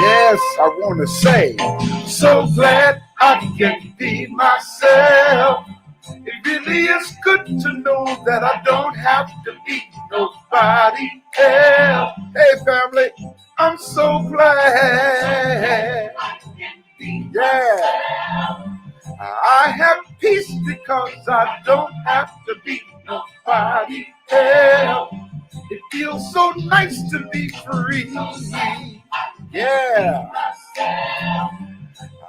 Yes, I want to say, so glad I can be myself. It really is good to know that I don't have to be nobody else. Hey, family, I'm so glad. Yeah, I have peace because I don't have to be nobody else. It feels so nice to be free. Yeah,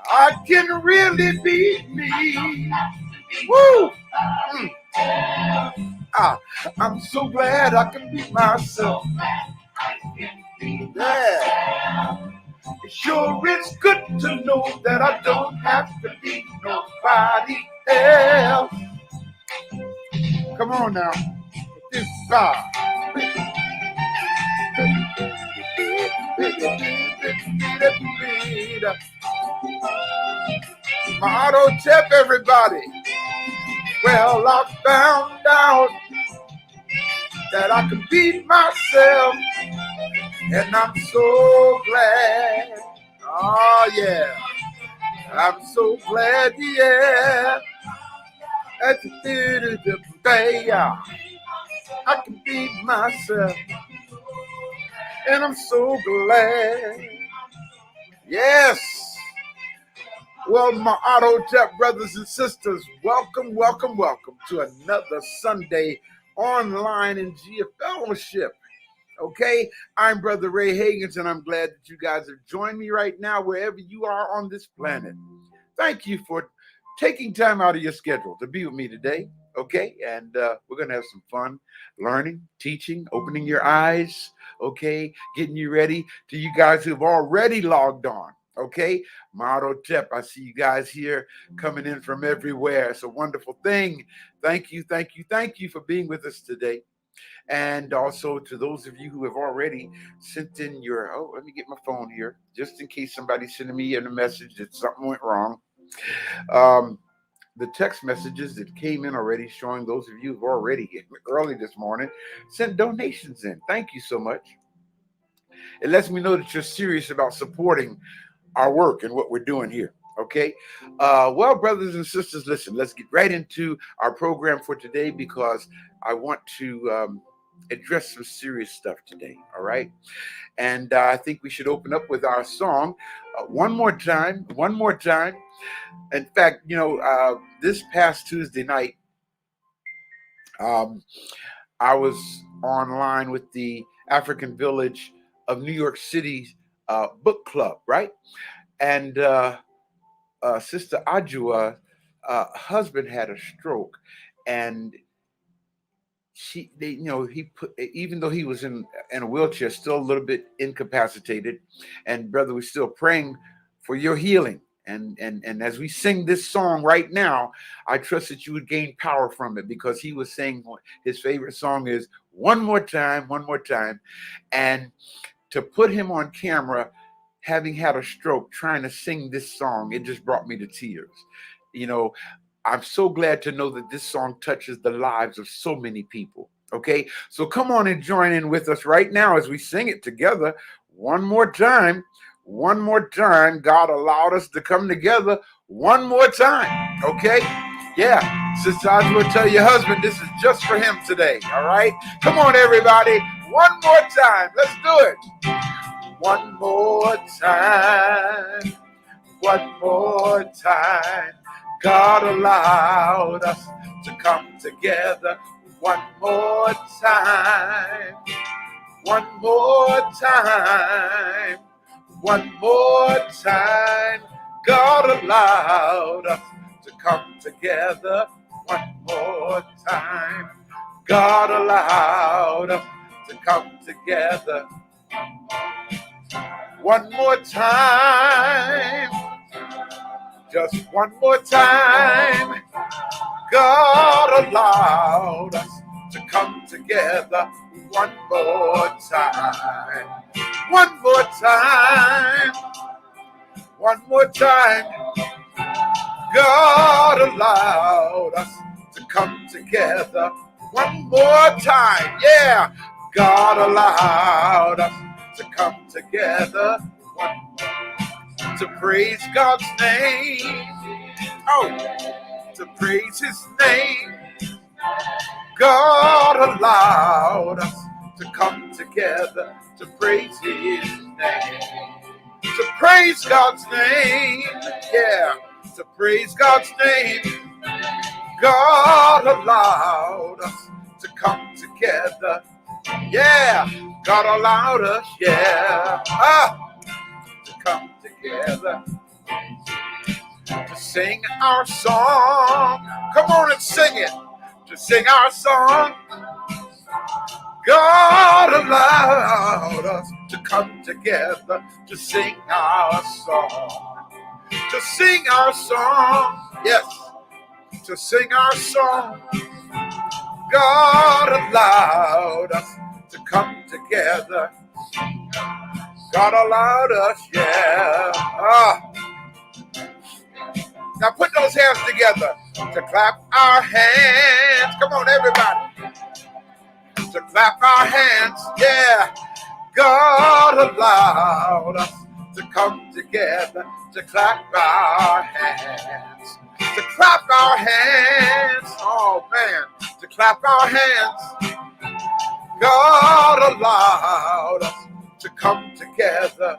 I can really be me. Woo! I'm so glad I can be myself. Yeah. It sure is good to know that I don't have to be nobody else. Come on now. This side. My auto tip, everybody. Well, I found out that I can be myself, and I'm so glad. Oh, yeah. I'm so glad, yeah. At the theater today, I can be myself, and I'm so glad. Yes. Well, my auto tech brothers and sisters, welcome, welcome, welcome to another Sunday online Njia fellowship. Okay, I'm Brother Ray Hagins, and I'm glad that you guys have joined me right now, wherever you are on this planet. Thank you for taking time out of your schedule to be with me today. Okay, and we're going to have some fun learning, teaching, opening your eyes, okay, getting you ready to you guys who've already logged on. Okay, Motto Tip, I see you guys here coming in from everywhere. It's a wonderful thing. Thank you, thank you, thank you for being with us today. And also to those of you who have already sent in your, let me get my phone here, just in case somebody's sending me in a message that something went wrong. The text messages that came in already showing those of you who've already early this morning sent donations in. Thank you so much. It lets me know that you're serious about supporting our work and what we're doing here. Okay. Well, brothers and sisters, listen, let's get right into our program for today because I want to address some serious stuff today. All right. And I think we should open up with our song one more time. One more time. In fact, this past Tuesday night, I was online with the African Village of New York City book club, right? And Sister Ajua husband had a stroke, and even though he was in a wheelchair, still a little bit incapacitated, and brother, we're still praying for your healing. And as we sing this song right now, I trust that you would gain power from it, because he was saying his favorite song is one more time, and to put him on camera having had a stroke trying to sing this song, it just brought me to tears. I'm so glad to know that this song touches the lives of so many people. Okay, so come on and join in with us right now as we sing it together one more time. One more time. God allowed us to come together one more time. Okay, yeah. Sister Ajua, tell your husband this is just for him today. All right, come on, everybody. One more time. Let's do it. One more time. One more time. God allowed us to come together one more time. One more time. One more time. God allowed us to come together one more time. God allowed us to come together one more time. Just one more time. God allowed us to come together one more time. One more time. One more time. God allowed us to come together one more time. Yeah. God allowed us to come together to praise God's name. Oh, to praise his name. God allowed us to come together to praise his name. To praise God's name. Yeah, to praise God's name. God allowed us to come together. Yeah, God allowed us, yeah, to come together to sing our song. Come on and sing it. To sing our song. God allowed us to come together to sing our song. To sing our song. Yes, to sing our song. God allowed us to come together. God allowed us, yeah. Now put those hands together to clap our hands. Come on, everybody. To clap our hands, yeah. God allowed us to come together to clap our hands. To clap our hands. Oh, man. To clap our hands. God allowed us to come together.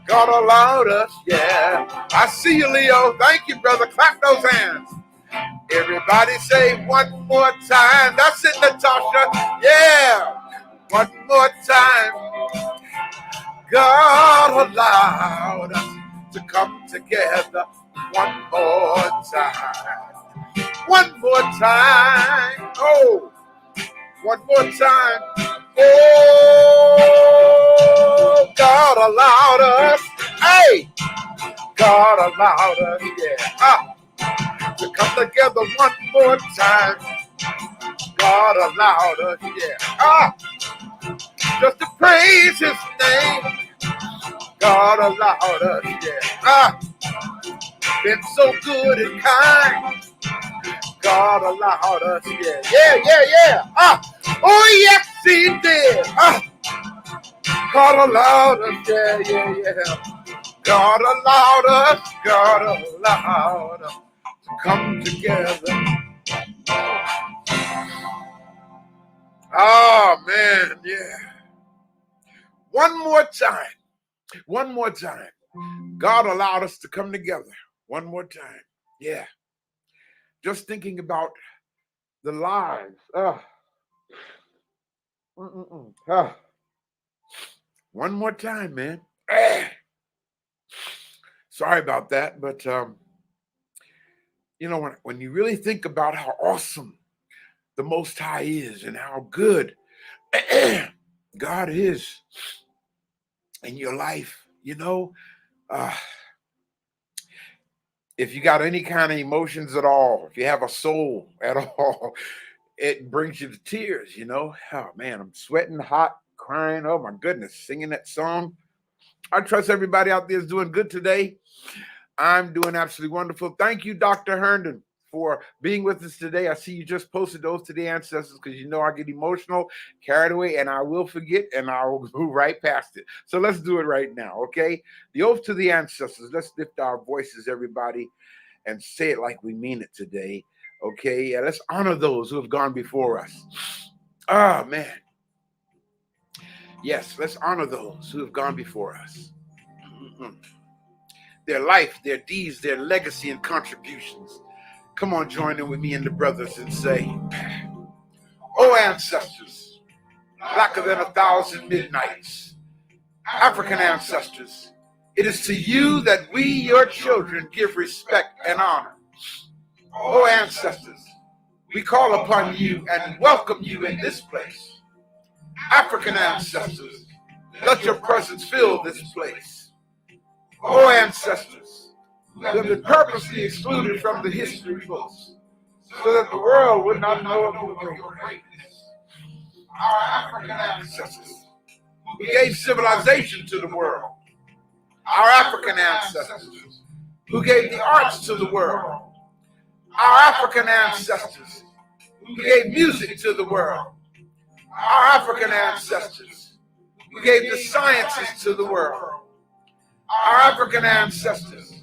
God allowed us, yeah. I see you, Leo. Thank you, brother. Clap those hands. Everybody say one more time. That's it, Natasha. Yeah. One more time. God allowed us to come together. One more time. One more time. Oh. One more time. Oh, God allowed us. Hey, God allowed us, yeah, to come together one more time. God allowed us, yeah, just to praise his name. God allowed us, yeah, been so good and kind. God allowed us, yeah. Oh, yes, he did. God allowed us, yeah. God allowed us to come together. Oh, man, yeah. One more time. God allowed us to come together. One more time. Yeah. Just thinking about the lives. One more time, man. Sorry about that, but you know, when you really think about how awesome the Most High is and how good God is in your life, you know, if you got any kind of emotions at all, if you have a soul at all, it brings you to tears, you know. Oh, man, I'm sweating, hot, crying. Oh, my goodness, singing that song. I trust everybody out there is doing good today. I'm doing absolutely wonderful. Thank you, Dr. Herndon, for being with us today. I see you just posted those to the ancestors because you know I get emotional, carried away, and I will forget, and I will move right past it. So let's do it right now, okay? The oath to the ancestors. Let's lift our voices, everybody, and say it like we mean it today, okay? Yeah, let's honor those who have gone before us. Ah, man. Yes, let's honor those who have gone before us. Mm-hmm. Their life, their deeds, their legacy and contributions. Come on, join in with me and the brothers and say, "Oh, ancestors, blacker than 1,000 midnights, African ancestors, it is to you that we, your children, give respect and honor. Oh, ancestors, we call upon you and welcome you in this place. African ancestors, let your presence fill this place. Oh, ancestors, who have been purposely excluded from the history books so that the world would not know of your greatness. Our African ancestors, who gave civilization to the world. Our African ancestors, who gave the arts to the world. Our African ancestors, who gave music to the world. Our African ancestors, who gave the sciences to the world. Our African ancestors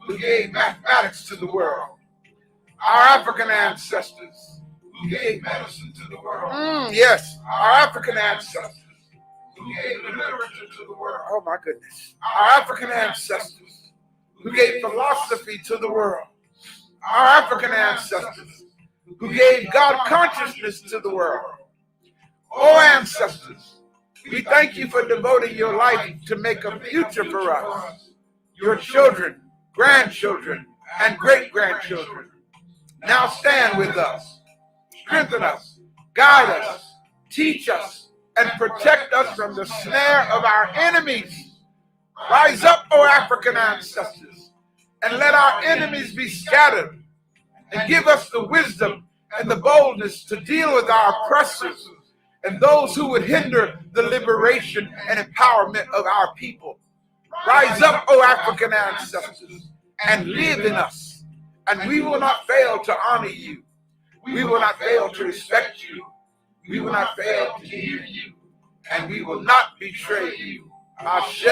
who gave mathematics to the world. Our African ancestors who gave medicine to the world. Yes, our African ancestors who gave the literature to the world. Oh my goodness. Our African ancestors who gave philosophy to the world. Our African ancestors who gave God consciousness to the world. Oh ancestors, we thank you for devoting your life to make a future for us, your children, grandchildren, and great-grandchildren. Now stand with us, strengthen us, guide us, teach us, and protect us from the snare of our enemies. Rise up, O African ancestors, and let our enemies be scattered, and give us the wisdom and the boldness to deal with our oppressors and those who would hinder the liberation and empowerment of our people. Rise up, O African ancestors, and live in us, and we will not fail to honor you. We will not fail to respect you. We will not fail to hear you, and we will not betray you. Ashe.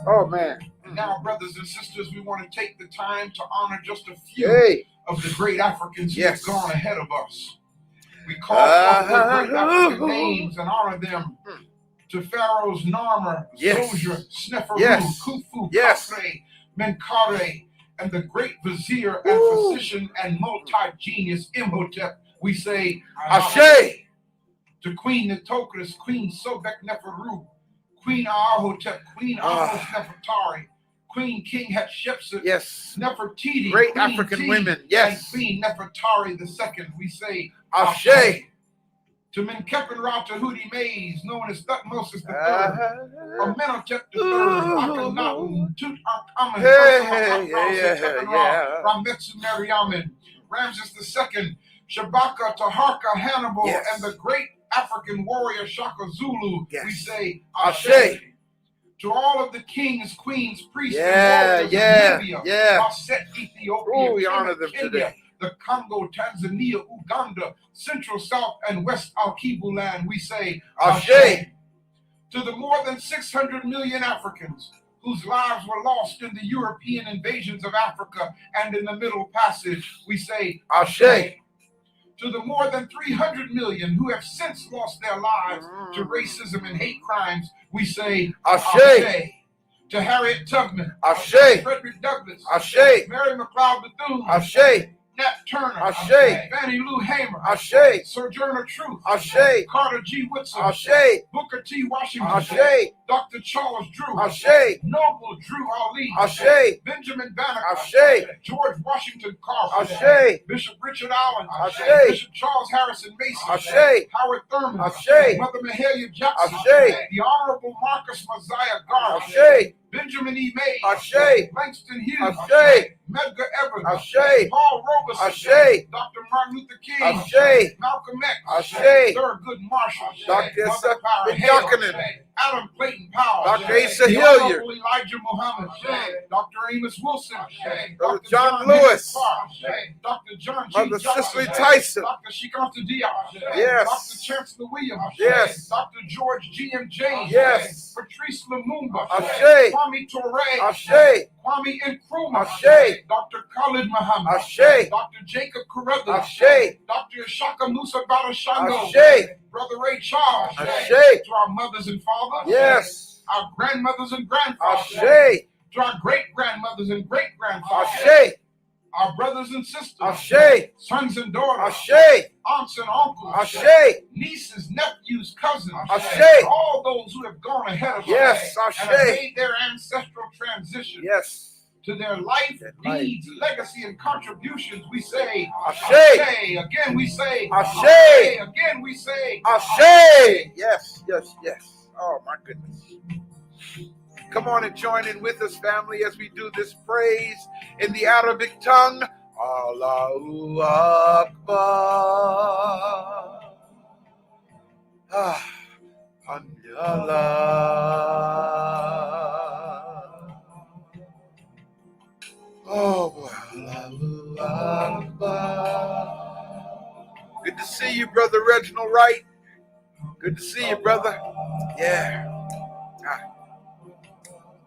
Oh, man. And now, brothers and sisters, we want to take the time to honor just a few of the great Africans who have gone ahead of us. We call forth their great African names and honor them. To Pharaoh's Narmer, Soldier, Sneferu, Khufu, Khafre, Menkaure, and the great vizier and physician and multi-genius Imhotep, we say Ashe. To Queen Nitocris, Queen Sobek Neferu, Queen Ahotep, Queen Ahos Nefertari, Queen King Hatshepsut, Nefertiti, great Queen African T, women, and Queen Nefertari II, we say Ashe. To Menkepen Ratahudi Mays, known as Thutmosis III, Amenhotep III, Akhenaten, Tutankhamun, Ramessu Meriamun, Ramses II, Shabaka, Taharka, Hannibal, and the great African warrior Shaka Zulu, we say Ashe. To all of the kings, queens, priests, and warriors of Libya, Basset, Ethiopia, we honor them Kenya, today. The Congo, Tanzania, Uganda, Central, South, and West Al-Kibu land, we say Ashe. To the more than 600 million Africans whose lives were lost in the European invasions of Africa and in the Middle Passage, we say Ashe. To the more than 300 million who have since lost their lives to racism and hate crimes, we say Ashe. To Harriet Tubman, Ashe. Frederick Douglass, Ashe. Mary McLeod Bethune, Ashe. Nat Turner, Ashe. Fannie Lou Hamer, Ashe. Sojourner Truth, Ashe. Carter G. Woodson, Ashe. Booker T. Washington, Ashe. Dr. Charles Drew, Ashe. Noble Drew Ali, Ashe. Benjamin Banneker, Ashe. George Washington Carver, Ashe. Bishop Richard Allen, Ashe. Bishop Charles Harrison Mason, Ashe. Howard Thurman, Ashe. Mother Mahalia Jackson, Ashe. the Honorable Marcus Mosiah Garvey, Ashe. Benjamin E. Mays, Ashe. Langston Hughes, Ashe. Medgar Evers, Ashe. Paul Robeson, Ashe. Dr. Martin Luther King, Ashe. Malcolm X, Ashe. Thurgood Marshall, Dr. Mother Power Ben Hale, Buchanan, Adam Clayton Powell, Dr. Asa the Hilliard, Honorable Elijah Muhammad, Dr. Amos Wilson, Brother Dr. John Henry Lewis, Clark, Dr. John G. Mother Johnson, Cicely Tyson, Dr. Shikanta Diop, Yes. Dr. Chancellor Williams, Yes. Dr. George G.M. James, Yes. Patrice Lumumba, Ashe. Kwame Ture, Ashe. Kwame Nkrumah, Ashe. Dr. Khalid Muhammad, Ashe. Dr. Jacob Carruthers, Ashe. Dr. Shaka Musa Badashango, Ashe. Brother Ray Charles, Ashe. to our mothers and fathers, Yes. our grandmothers and grandfathers, Ashe. to our great-grandmothers and great-grandfathers, Ashe. our brothers and sisters, Ashe. sons and daughters, Ashe. aunts and uncles, Ashe. nieces, nephews, cousins, Ashe. all those who have gone ahead of Yes. us and Ashe. have made their ancestral transition Yes. to their life, life. deeds, legacy, and contributions, we say, Ashe. Ashe. Again, we say, Ashe. Again, we say, Ashe. Yes. Yes. Yes. Oh my goodness. Come on and join in with us, family, as we do this praise in the Arabic tongue. Allahu Akbar. Allah. Oh, Allahu Akbar. Good to see you, Brother Reginald Wright. Good to see you, brother. Yeah.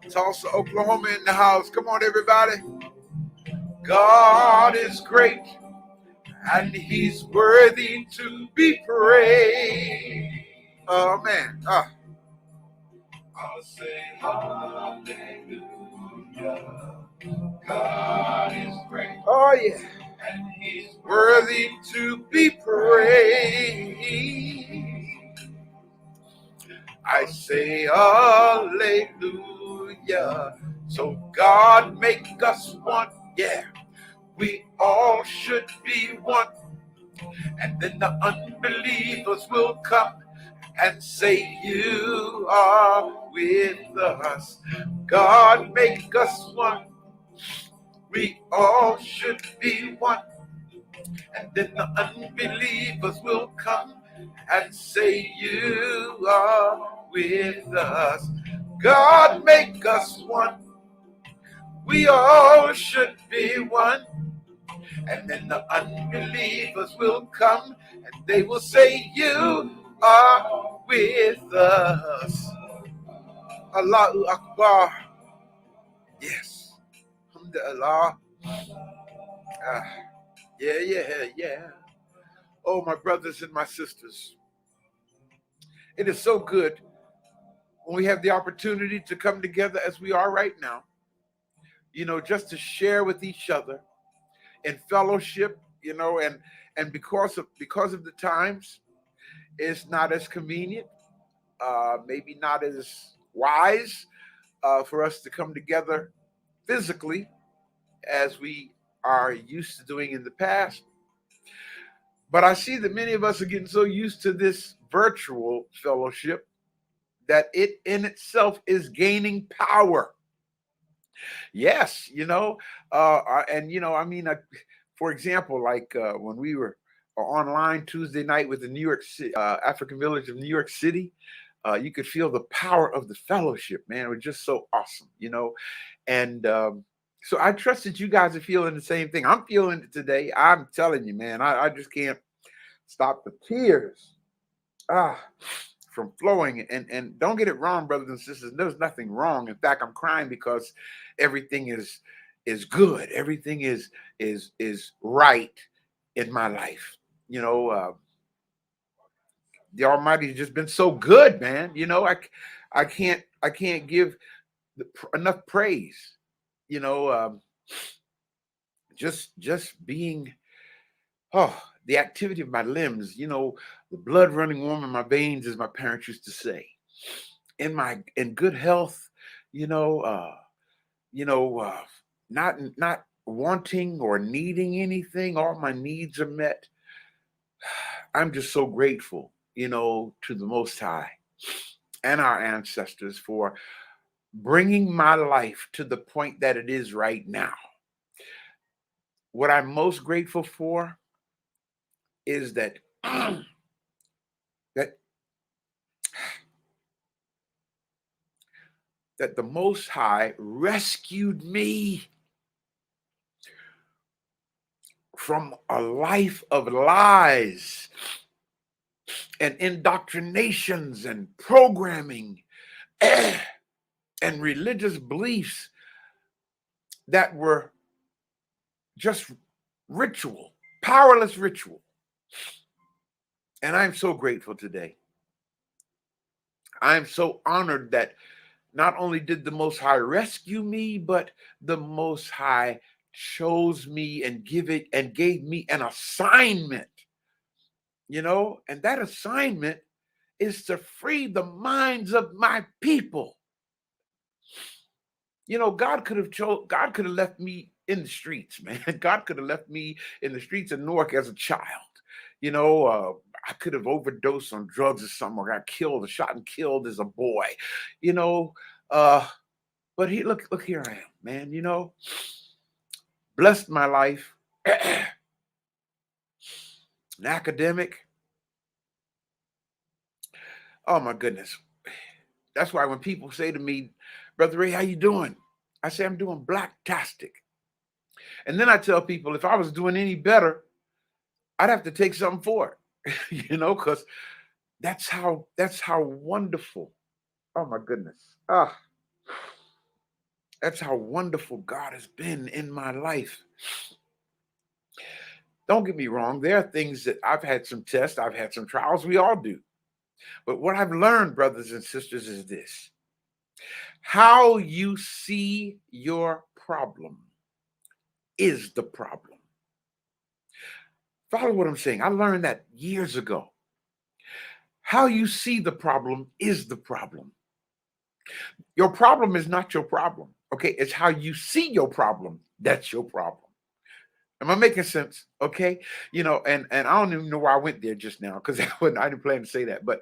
Tulsa, Oklahoma in the house. Come on, everybody. God is great and he's worthy to be praised. Oh, man. I'll say hallelujah. God is great. Oh, yeah. And he's Worthy to be praised. I say hallelujah. So God make us one. Yeah. We all should be one. And then the unbelievers will come and say, you are with us. God make us one. We all should be one. And then the unbelievers will come and say, you are with us. God make us one. We all should be one. And then the unbelievers will come and they will say, you are with us. Allahu Akbar. Yes. Alhamdulillah. Yeah. Oh, my brothers and my sisters. It is so good when we have the opportunity to come together as we are right now, just to share with each other in fellowship, and because of the times, it's not as convenient, maybe not as wise for us to come together physically as we are used to doing in the past. But I see that many of us are getting so used to this virtual fellowship that it in itself is gaining power. Yes, for example, like when we were online Tuesday night with the New York City, African Village of New York City, you could feel the power of the fellowship, man. It was just so awesome, and so I trust that you guys are feeling the same thing. I'm feeling it today. I'm telling you, man, I just can't stop the tears from flowing. And don't get it wrong, brothers and sisters. There's nothing wrong. In fact, I'm crying because everything is good. Everything is right in my life. The Almighty has just been so good, man. I can't give enough praise. Just being, the activity of my limbs, the blood running warm in my veins, as my parents used to say, in good health, not wanting or needing anything. All my needs are met. I'm just so grateful, to the Most High and our ancestors for bringing my life to the point that it is right now. What I'm most grateful for is that that the Most High rescued me from a life of lies and indoctrinations and programming and religious beliefs that were just ritual, powerless ritual. And I'm so grateful today. I'm so honored that not only did the Most High rescue me, but the Most High chose me and gave me an assignment, and that assignment is to free the minds of my people. God could have left me in the streets, man. God could have left me in the streets of Newark as a child. I could have overdosed on drugs or something, or got shot and killed as a boy, but look here I am, man, blessed my life, an academic. Oh my goodness. That's why when people say to me, Brother Ray, how you doing? I say, I'm doing black-tastic. And then I tell people, if I was doing any better, I'd have to take something for it, because that's how wonderful Oh my goodness. Ah, that's how wonderful God has been in my life. Don't get me wrong. There are things that I've had some tests, I've had some trials. We all do. But what I've learned, brothers and sisters, is this: how you see your problem is the problem. Follow what I'm saying. I learned that years ago. How you see the problem is the problem. Your problem is not your problem. Okay. It's how you see your problem. That's your problem. Am I making sense? Okay. And I don't even know why I went there just now because I didn't plan to say that. But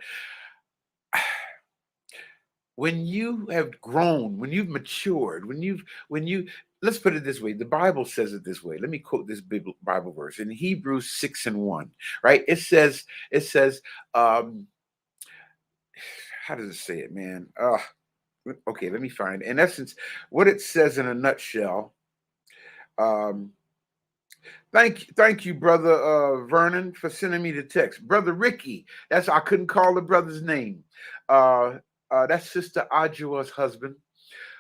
when you have grown, when you've matured, when you, let's put it this way. The Bible says it this way. Let me quote this Bible verse in Hebrews 6:1, right? It says, how does it say it, man? Okay, let me find. In essence, what it says in a nutshell. Um, thank you, brother Vernon, for sending me the text. Brother Ricky, I couldn't call the brother's name. That's Sister Ajua's husband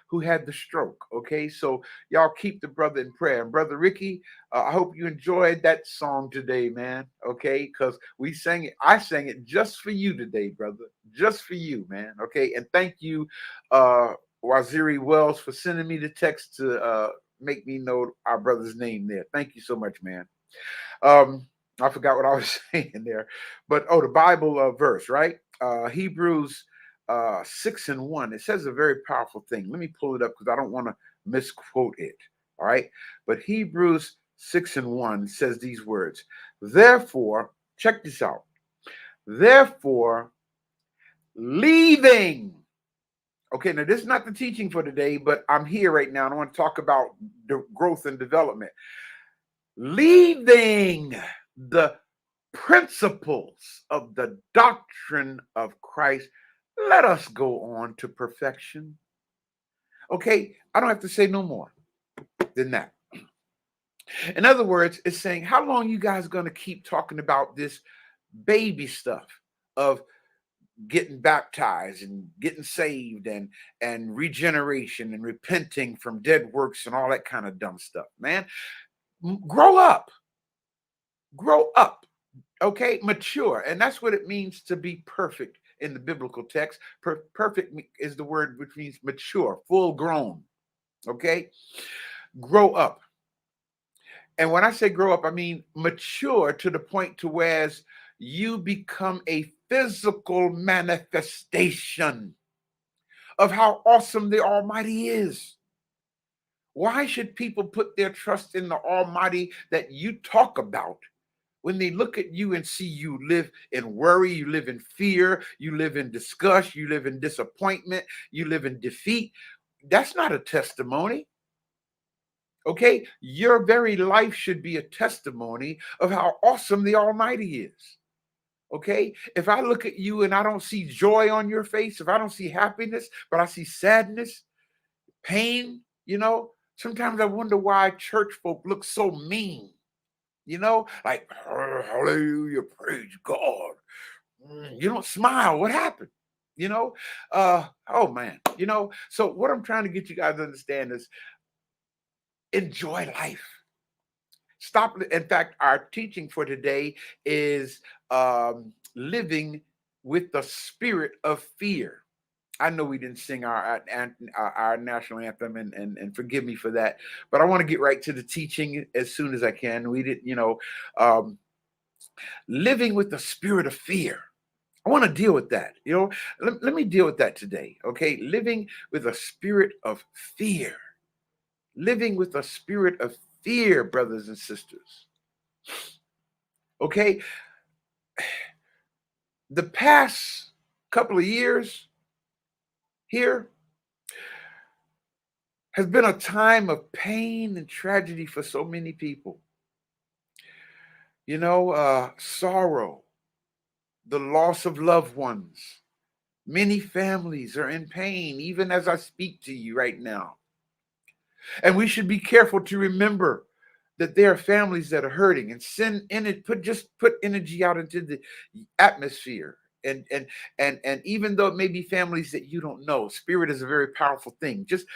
who had the stroke. Okay, so y'all keep the brother in prayer. And Brother Ricky, I hope you enjoyed that song today, man. Okay, because we sang it. I sang it just for you today, brother. Just for you, man. Okay, and thank you, Waziri Wells, for sending me the text to make me know our brother's name there. Thank you so much, man. I forgot what I was saying there, but the Bible verse, right? Hebrews 6:1. It says a very powerful thing. Let me pull it up because I don't want to misquote it. All right, but Hebrews 6:1 says these words. Therefore, check this out. Therefore, leaving. Okay, now this is not the teaching for today, but I'm here right now and I want to talk about the growth and development. Leaving the principles of the doctrine of Christ, let us go on to perfection. Okay, I don't have to say no more than that. In other words, it's saying, how long you guys going to keep talking about this baby stuff of getting baptized and getting saved and regeneration and repenting from dead works and all that kind of dumb stuff, man? Grow up. Grow up. Okay, mature. And that's what it means to be perfect in the biblical text. Perfect is the word which means mature, full grown. Okay, grow up. And when I say grow up, I mean mature to the point to where you become a physical manifestation of how awesome the Almighty is. Why should people put their trust in the Almighty that you talk about when they look at you and see you live in worry, you live in fear, you live in disgust, you live in disappointment, you live in defeat? That's not a testimony. Okay? Your very life should be a testimony of how awesome the Almighty is. Okay? If I look at you and I don't see joy on your face, if I don't see happiness, but I see sadness, pain, sometimes I wonder why church folk look so mean. Like, hallelujah, praise God. You don't smile. What happened? Oh man, so what I'm trying to get you guys to understand is enjoy life. Stop. In fact, our teaching for today is living with the spirit of fear. I know we didn't sing our national anthem, and forgive me for that, but I want to get right to the teaching as soon as I can. We didn't, living with the spirit of fear. I want to deal with that. Let me deal with that today. Okay, living with a spirit of fear. Living with a spirit of fear, brothers and sisters. Okay, the past couple of years here has been a time of pain and tragedy for so many people. Sorrow, the loss of loved ones. Many families are in pain, even as I speak to you right now. And we should be careful to remember that there are families that are hurting, and put energy out into the atmosphere and even though it may be families that you don't know, spirit is a very powerful thing. Just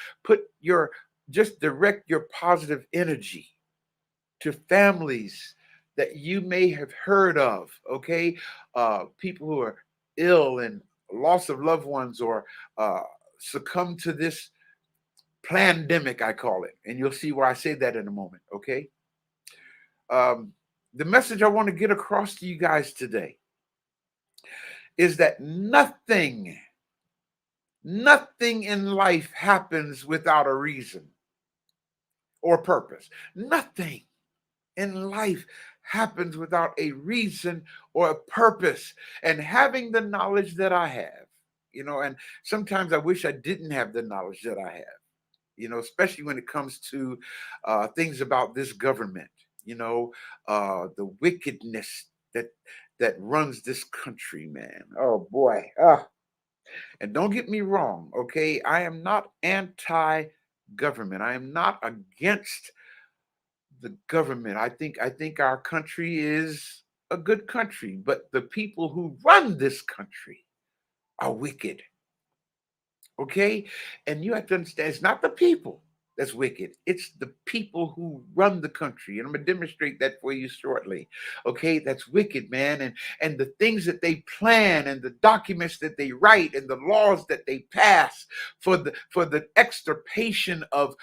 direct your positive energy to families that you may have heard of, okay? People who are ill and loss of loved ones, or succumb to this pandemic, I call it. And you'll see why I say that in a moment, okay? The message I want to get across to you guys today is that nothing in life happens without a reason or purpose. Nothing in life happens without a reason or a purpose. And having the knowledge that I have, and sometimes I wish I didn't have the knowledge that I have, especially when it comes to things about this government, the wickedness that runs this country, man. Oh boy. And don't get me wrong, okay? I am not anti-government. I am not against the government. I think our country is a good country, but the people who run this country are wicked. Okay? And you have to understand, it's not the people that's wicked. It's the people who run the country. And I'm going to demonstrate that for you shortly. Okay? That's wicked, man. And the things that they plan, and the documents that they write, and the laws that they pass for the extirpation of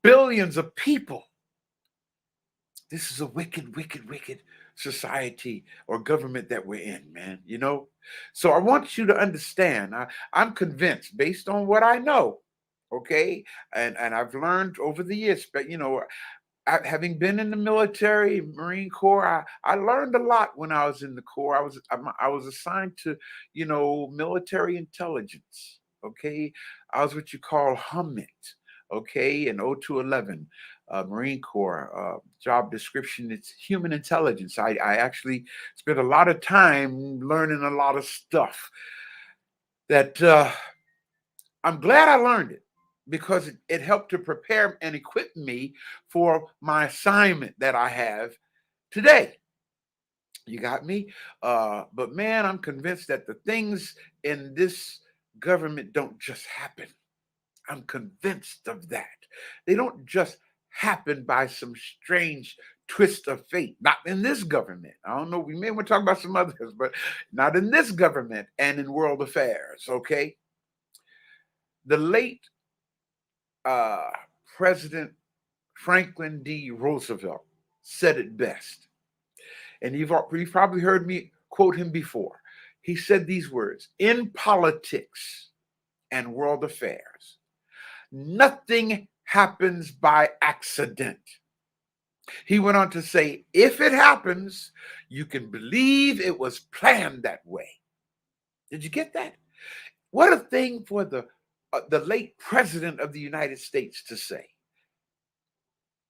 billions of people. This is a wicked, wicked, wicked society or government that we're in, man. So I want you to understand. I'm convinced, based on what I know, okay, and I've learned over the years, but having been in the military, Marine Corps, I learned a lot when I was in the Corps. I was assigned to, military intelligence. Okay, I was what you call HUMIT. Okay, in 0211, Marine Corps job description. It's human intelligence. I actually spent a lot of time learning a lot of stuff that I'm glad I learned it, because it helped to prepare and equip me for my assignment that I have today. You got me? But man, I'm convinced that the things in this government don't just happen. I'm convinced of that. They don't just happen by some strange twist of fate. Not in this government. I don't know. We may want to talk about some others, but not in this government and in world affairs. Okay. The late uh, President Franklin D. Roosevelt said it best. And you've probably heard me quote him before. He said these words: in politics and world affairs, nothing happens by accident. He went on to say, if it happens, you can believe it was planned that way. Did you get that? What a thing for the late president of the United States to say.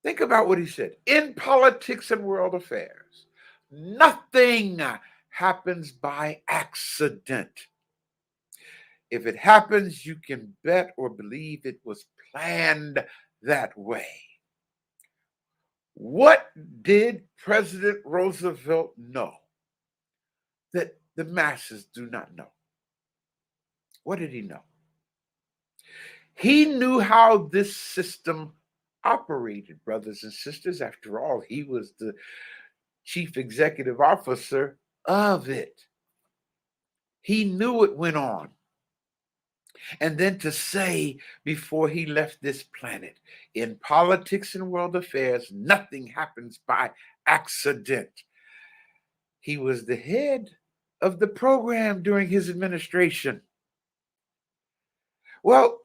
Think about what he said. In politics and world affairs, nothing happens by accident. If it happens, you can bet or believe it was planned that way. What did President Roosevelt know that the masses do not know? What did he know? He knew how this system operated, brothers and sisters. After all, he was the chief executive officer of it. He knew what went on. And then to say, before he left this planet, in politics and world affairs, nothing happens by accident. He was the head of the program during his administration. Well,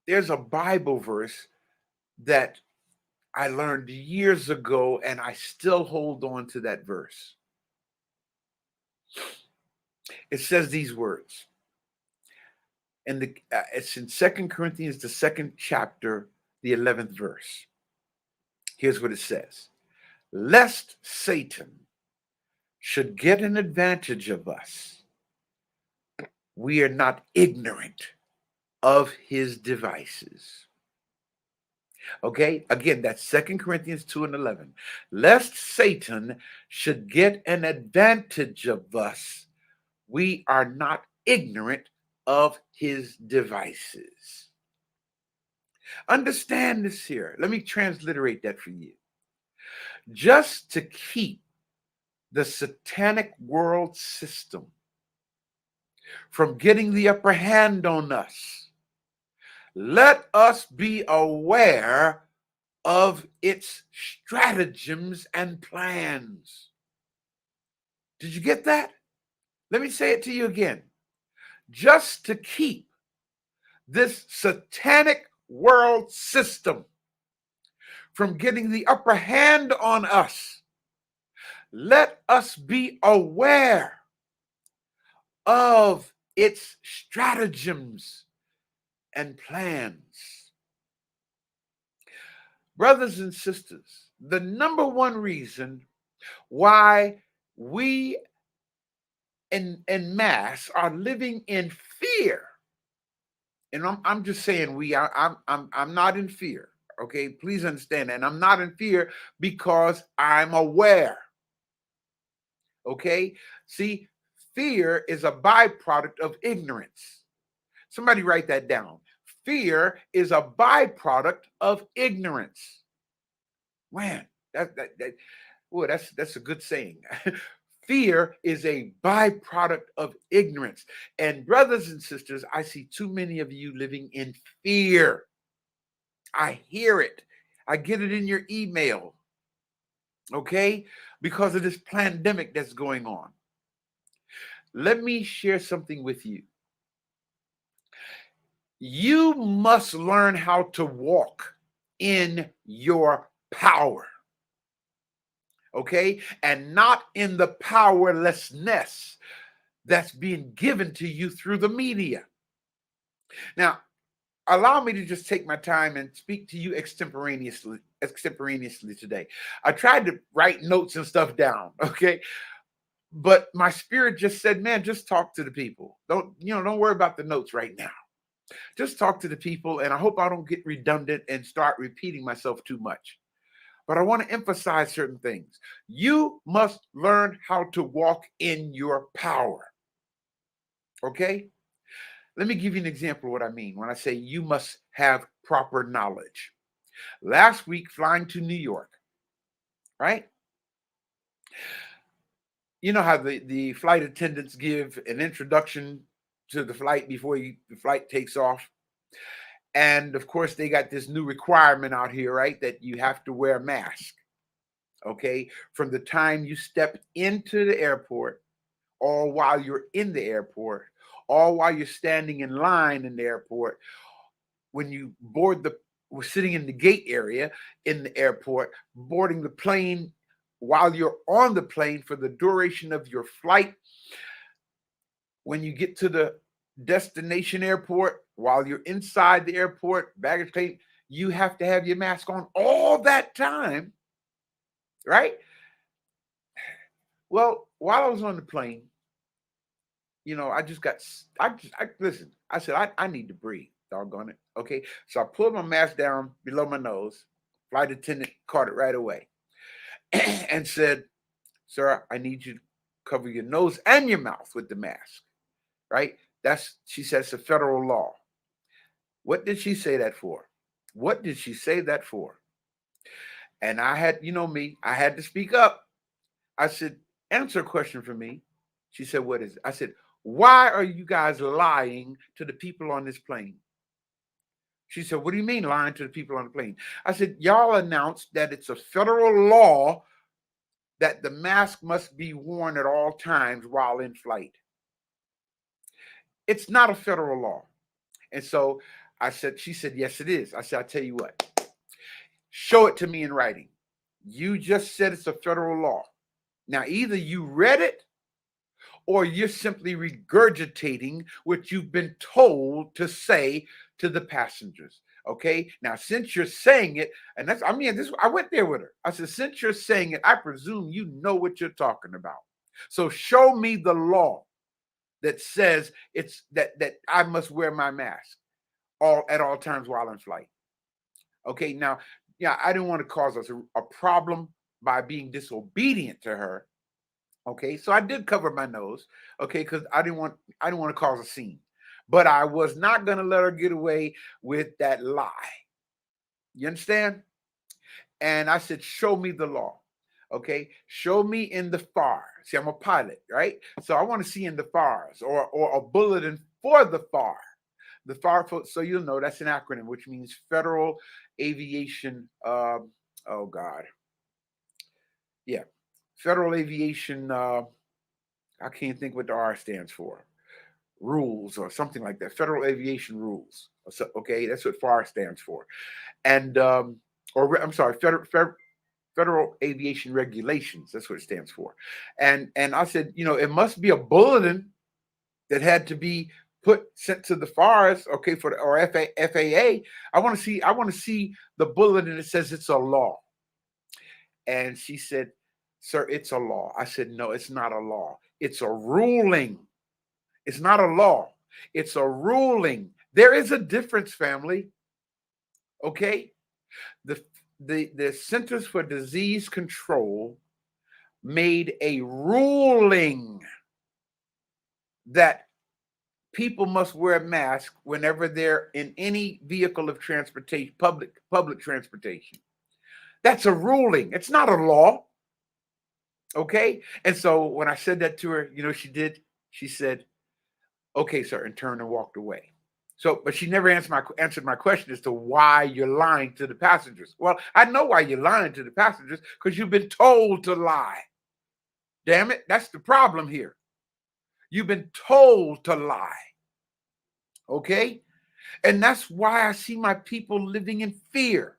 there's a Bible verse that I learned years ago, and I still hold on to that verse. It says these words. And it's in 2 Corinthians, the 2nd chapter, the 11th verse. Here's what it says. Lest Satan should get an advantage of us, we are not ignorant of his devices. Okay, again, that's 2 Corinthians 2:11. Lest Satan should get an advantage of us, we are not ignorant of his devices. Understand this here. Let me transliterate that for you. Just to keep the satanic world system from getting the upper hand on us, let us be aware of its stratagems and plans. Did you get that? Let me say it to you again. Just to keep this satanic world system from getting the upper hand on us, let us be aware of its stratagems and plans. Brothers and sisters, the number one reason why we in mass are living in fear, and I'm just saying I'm not in fear. Okay, please understand that. And I'm not in fear because I'm aware. Okay, see, fear is a byproduct of ignorance. Somebody write that down. Fear is a byproduct of ignorance. Man, that's a good saying. Fear is a byproduct of ignorance. And brothers and sisters, I see too many of you living in fear. I hear it. I get it in your email. Okay? Because of this pandemic that's going on. Let me share something with you. You must learn how to walk in your power. Okay? And not in the powerlessness that's being given to you through the media. Now, allow me to just take my time and speak to you extemporaneously today. I tried to write notes and stuff down, okay? But my spirit just said, man, just talk to the people. Don't worry about the notes right now. Just talk to the people, and I hope I don't get redundant and start repeating myself too much. But I want to emphasize certain things. You must learn how to walk in your power. Okay? Let me give you an example of what I mean when I say you must have proper knowledge. Last week, flying to New York, right? You know how the flight attendants give an introduction to the flight before the flight takes off? And of course, they got this new requirement out here, right? That you have to wear a mask, okay? From the time you step into the airport, or while you're in the airport, or while you're standing in line in the airport, when you we're sitting in the gate area in the airport, boarding the plane, while you're on the plane for the duration of your flight, when you get to the destination airport, while you're inside the airport, baggage claim, you have to have your mask on all that time, right? Well, while I was on the plane, I listen, I said, I need to breathe, doggone it. Okay. So I pulled my mask down below my nose. Flight attendant caught it right away and said, sir, I need you to cover your nose and your mouth with the mask, right? She said, it's a federal law. What did she say that for? What did she say that for? And I had, me, I had to speak up. I said, answer a question for me. She said, what is it? I said, why are you guys lying to the people on this plane? She said, what do you mean lying to the people on the plane? I said, y'all announced that it's a federal law that the mask must be worn at all times while in flight. It's not a federal law. And so she said, yes, it is. I said, I tell you what, show it to me in writing. You just said it's a federal law. Now, either you read it or you're simply regurgitating what you've been told to say to the passengers. Okay. Now, since you're saying it, and I went there with her. I said, since you're saying it, I presume you know what you're talking about. So show me the law that says it's that I must wear my mask at all times while in flight. Okay, now, yeah, I didn't want to cause us a problem by being disobedient to her. Okay, so I did cover my nose. Okay, because I didn't want to cause a scene, but I was not going to let her get away with that lie. You understand? And I said, show me the law. Okay, show me in the FAR. See, I'm a pilot, right? So I want to see in the FARs or a bulletin for the FAR. The FAR, so you'll know that's an acronym, which means Federal Aviation. Oh God, yeah, Federal Aviation. I can't think what the R stands for. Rules or something like that. Federal Aviation Rules. So, okay, that's what FAR stands for. And or I'm sorry, Federal Aviation Regulations. That's what it stands for. And I said, it must be a bulletin that had to be sent to the FARs, okay, for the, or FAA. I want to see the bulletin that says it's a law. And she said, sir, it's a law. I said, no, it's not a law. It's a ruling. It's not a law. It's a ruling. There is a difference, family. Okay? The Centers for Disease Control made a ruling that people must wear a mask whenever they're in any vehicle of transportation, public transportation. That's a ruling. It's not a law. Okay? And so when I said that to her, she said, okay, sir, and turned and walked away. So, but she never answered my question as to why you're lying to the passengers. Well, I know why you're lying to the passengers, because you've been told to lie. Damn it, that's the problem here. You've been told to lie. Okay? And that's why I see my people living in fear.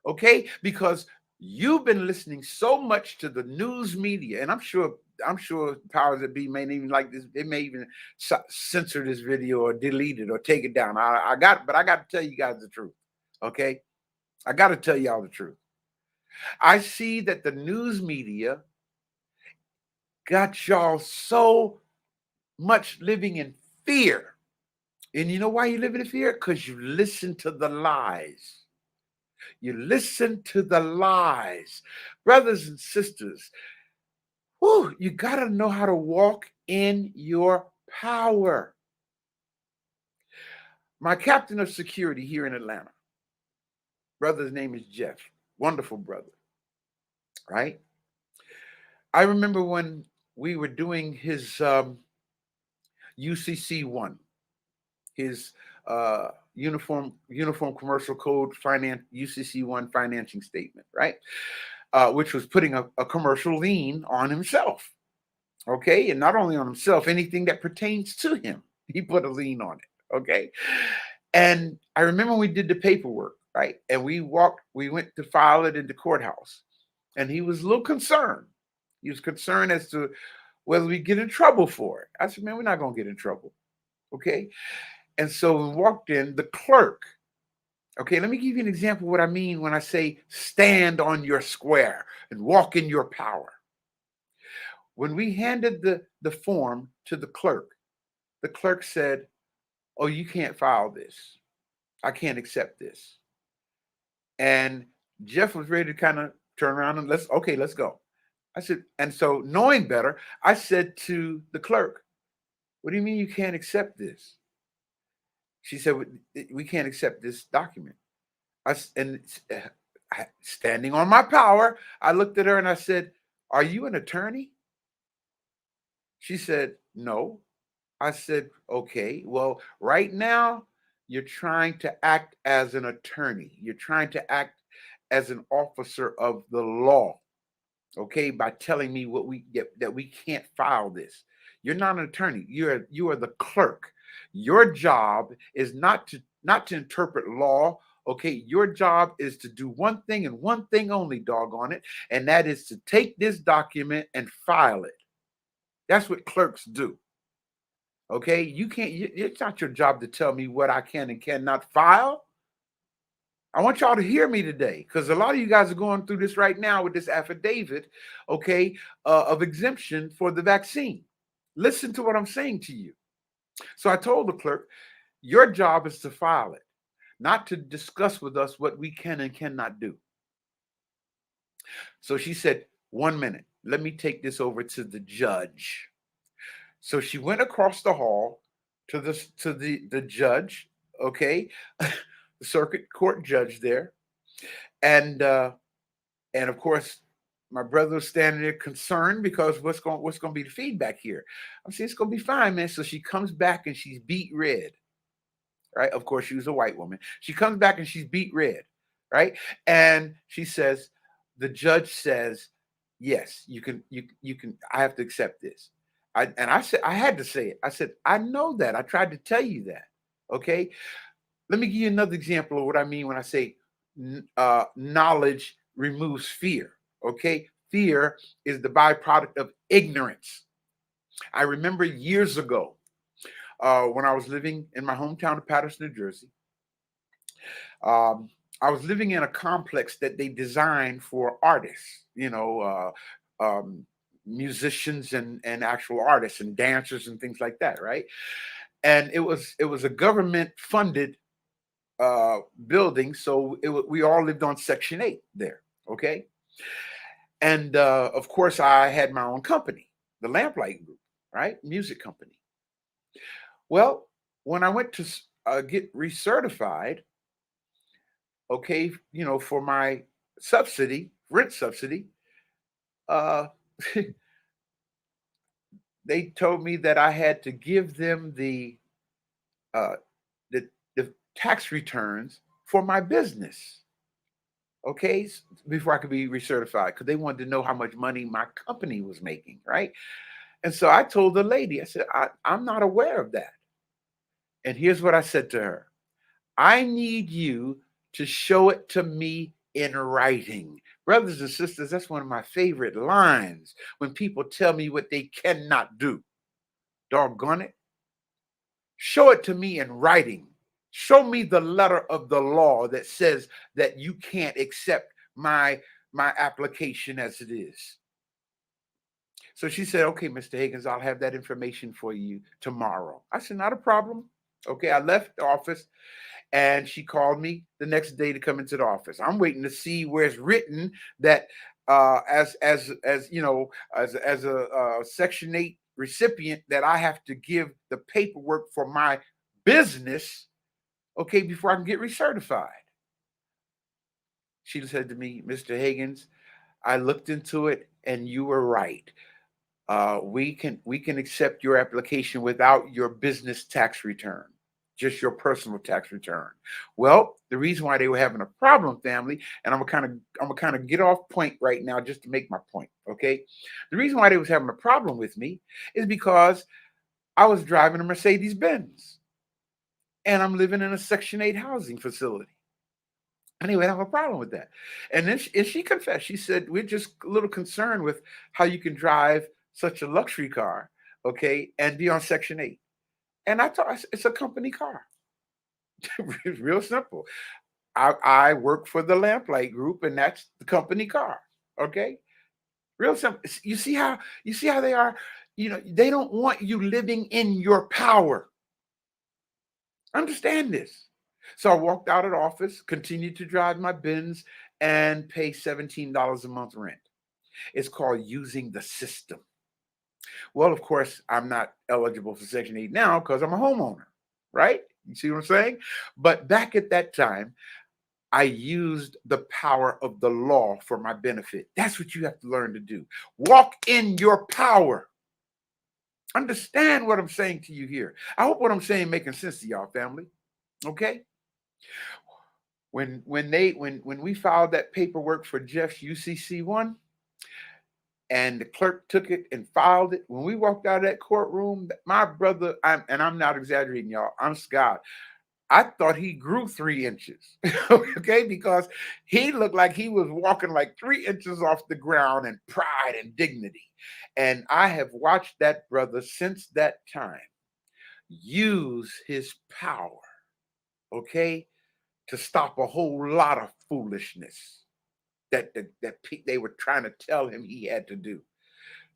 Okay? Because you've been listening so much to the news media, and I'm sure powers that be may even like this. They may even censor this video or delete it or take it down. But I got to tell you guys the truth. Okay? I got to tell y'all the truth. I see that the news media got y'all so much living in fear. And you know why you live in fear? Because you listen to the lies. You listen to the lies. Brothers and sisters, you got to know how to walk in your power. My captain of security here in Atlanta, brother's name is Jeff. Wonderful brother, right? I remember when we were doing his UCC 1, his Uniform Commercial Code Finance UCC 1 financing statement, right? Which was putting a commercial lien on himself. Okay, and not only on himself, anything that pertains to him, he put a lien on it. Okay, and I remember we did the paperwork, right? And we went to file it in the courthouse, and he was a little concerned. He was concerned as to whether we get in trouble for it. I said, man, we're not going to get in trouble. Okay, and so we walked in. The clerk. Okay, let me give you an example of what I mean when I say stand on your square and walk in your power. When we handed the form to the clerk said, oh, you can't file this. I can't accept this. And Jeff was ready to kind of turn around and let's go. I said, and so knowing better, I said to the clerk, what do you mean you can't accept this? She said, we can't accept this document. Standing on my power, I looked at her and I said, are you an attorney? She said, no. I said, okay, well, right now you're trying to act as an attorney. You're trying to act as an officer of the law, okay, by telling me that we can't file this. You're not an attorney. You are the clerk. Your job is not to interpret law. Okay, your job is to do one thing and one thing only, doggone it, and that is to take this document and file it. That's what clerks do. Okay, it's not your job to tell me what I can and cannot file. I want y'all to hear me today, because a lot of you guys are going through this right now with this affidavit, okay, of exemption for the vaccine. Listen to what I'm saying to you. So I told the clerk, your job is to file it. not to discuss with us what we can and cannot do. So she said, 1 minute, let me take this over to the judge. So she went across the hall to the judge, okay, the circuit court judge there, and of course my brother was standing there concerned because what's going to be the feedback here? I'm saying it's going to be fine, man. So she comes back and she's beat red, right? Of course, she was a white woman. She comes back and she's beat red, right? And she says, the judge says, yes, you can. I have to accept this. I said, I had to say it. I said, I know that. I tried to tell you that. Okay. Let me give you another example of what I mean when I say knowledge removes fear. Okay. Fear is the byproduct of ignorance. I remember years ago when I was living in my hometown of Paterson, New Jersey. I was living in a complex that they designed for artists, musicians and actual artists and dancers and things like that, right? And it was a government funded building, so we all lived on Section 8 there, okay? And of course, I had my own company, the Lamplight Group, right? Music company. Well, when I went to get recertified, okay, for my rent subsidy, uh, they told me that I had to give them uh, the tax returns for my business, okay, before I could be recertified, because they wanted to know how much money my company was making, right? And so I told the lady, I said, I'm not aware of that. And here's what I said to her. I need you to show it to me in writing. Brothers and sisters, that's one of my favorite lines when people tell me what they cannot do. Doggone it. Show it to me in writing. Show me the letter of the law that says that you can't accept my application as it is. So she said, okay, Mr. Hagins, I'll have that information for you tomorrow. I said, not a problem. Okay, I left the office and she called me the next day to come into the office. I'm waiting to see where it's written that as a Section 8 recipient that I have to give the paperwork for my business, okay, before I can get recertified. She said to me, Mr. Hagins, I looked into it and you were right. We can accept your application without your business tax return, just your personal tax return. Well, the reason why they were having a problem, family, and I'm gonna kind of get off point right now just to make my point. Okay, the reason why they was having a problem with me is because I was driving a Mercedes Benz, and I'm living in a Section 8 housing facility. Anyway, I have a problem with that. And then she confessed. She said, we're just a little concerned with how you can drive such a luxury car, okay, and be on Section 8. And I thought it's a company car. Real simple. I work for the Lamplight Group, and that's the company car. Okay. Real simple. You see how they are, they don't want you living in your power. Understand this. So I walked out of the office, continued to drive my Benz, and pay $17 a month rent. It's called using the system. Well, of course, I'm not eligible for Section 8 now because I'm a homeowner, right? You see what I'm saying? But back at that time, I used the power of the law for my benefit. That's what you have to learn to do. Walk in your power. Understand what I'm saying to you here. I hope what I'm saying making sense to y'all, family. Okay? When we filed that paperwork for Jeff's UCC1, and the clerk took it and filed it, when we walked out of that courtroom, my brother, I'm not exaggerating, y'all, I'm Scott. I thought he grew 3 inches, okay, because he looked like he was walking like 3 inches off the ground in pride and dignity. And I have watched that brother since that time use his power, okay, to stop a whole lot of foolishness that they were trying to tell him he had to do.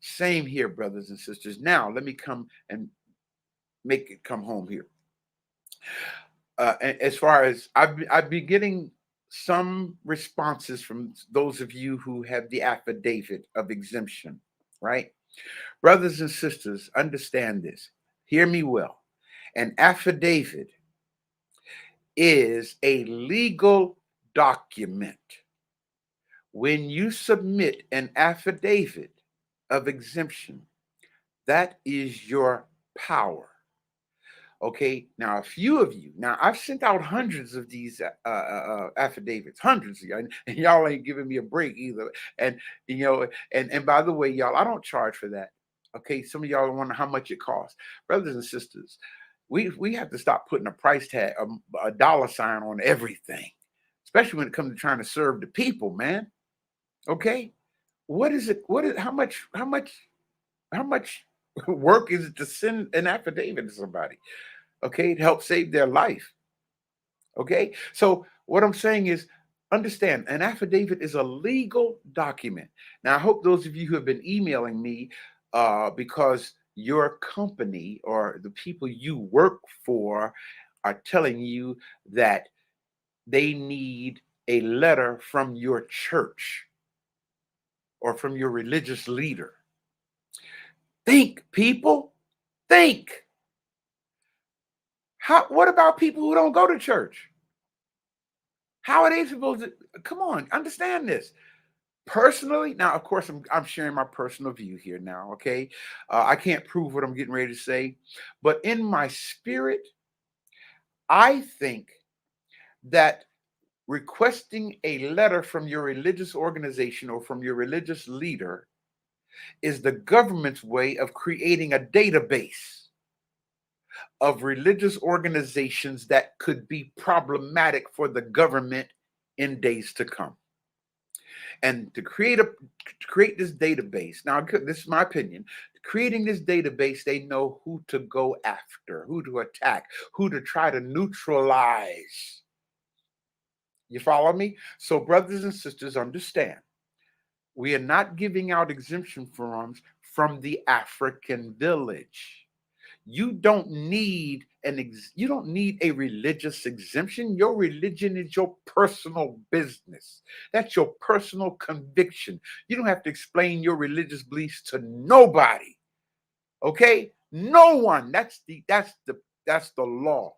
Same here, brothers and sisters. Now, let me come and make it come home here. as far as I've been getting some responses from those of you who have the affidavit of exemption, right? Brothers and sisters, understand this. Hear me well. An affidavit is a legal document. When you submit an affidavit of exemption, that is your power. Okay, now a few of you, now I've sent out hundreds of these affidavits, hundreds of y'all, and y'all ain't giving me a break either. And and by the way, y'all, I don't charge for that. Okay, some of y'all wonder how much it costs, brothers and sisters. We have to stop putting a price tag, a dollar sign on everything, especially when it comes to trying to serve the people, man. Okay, what is it? What is how much work is it to send an affidavit to somebody? Okay, to help save their life. Okay, so what I'm saying is, understand, an affidavit is a legal document. Now, I hope those of you who have been emailing me because your company or the people you work for are telling you that they need a letter from your church or from your religious leader. Think, people, think. What about people who don't go to church? How are they supposed to? Come on, understand this. Personally, now, of course, I'm sharing my personal view here now, okay? I can't prove what I'm getting ready to say, but in my spirit, I think that requesting a letter from your religious organization or from your religious leader is the government's way of creating a database of religious organizations that could be problematic for the government in days to come. And to create this database, now this is my opinion, creating this database, they know who to go after, who to attack, who to try to neutralize. You follow me? So brothers and sisters, understand, we are not giving out exemption forms from the African village. You don't need you don't need a religious exemption. Your religion is your personal business. That's your personal conviction. You don't have to explain your religious beliefs to nobody. Okay? No one. That's the law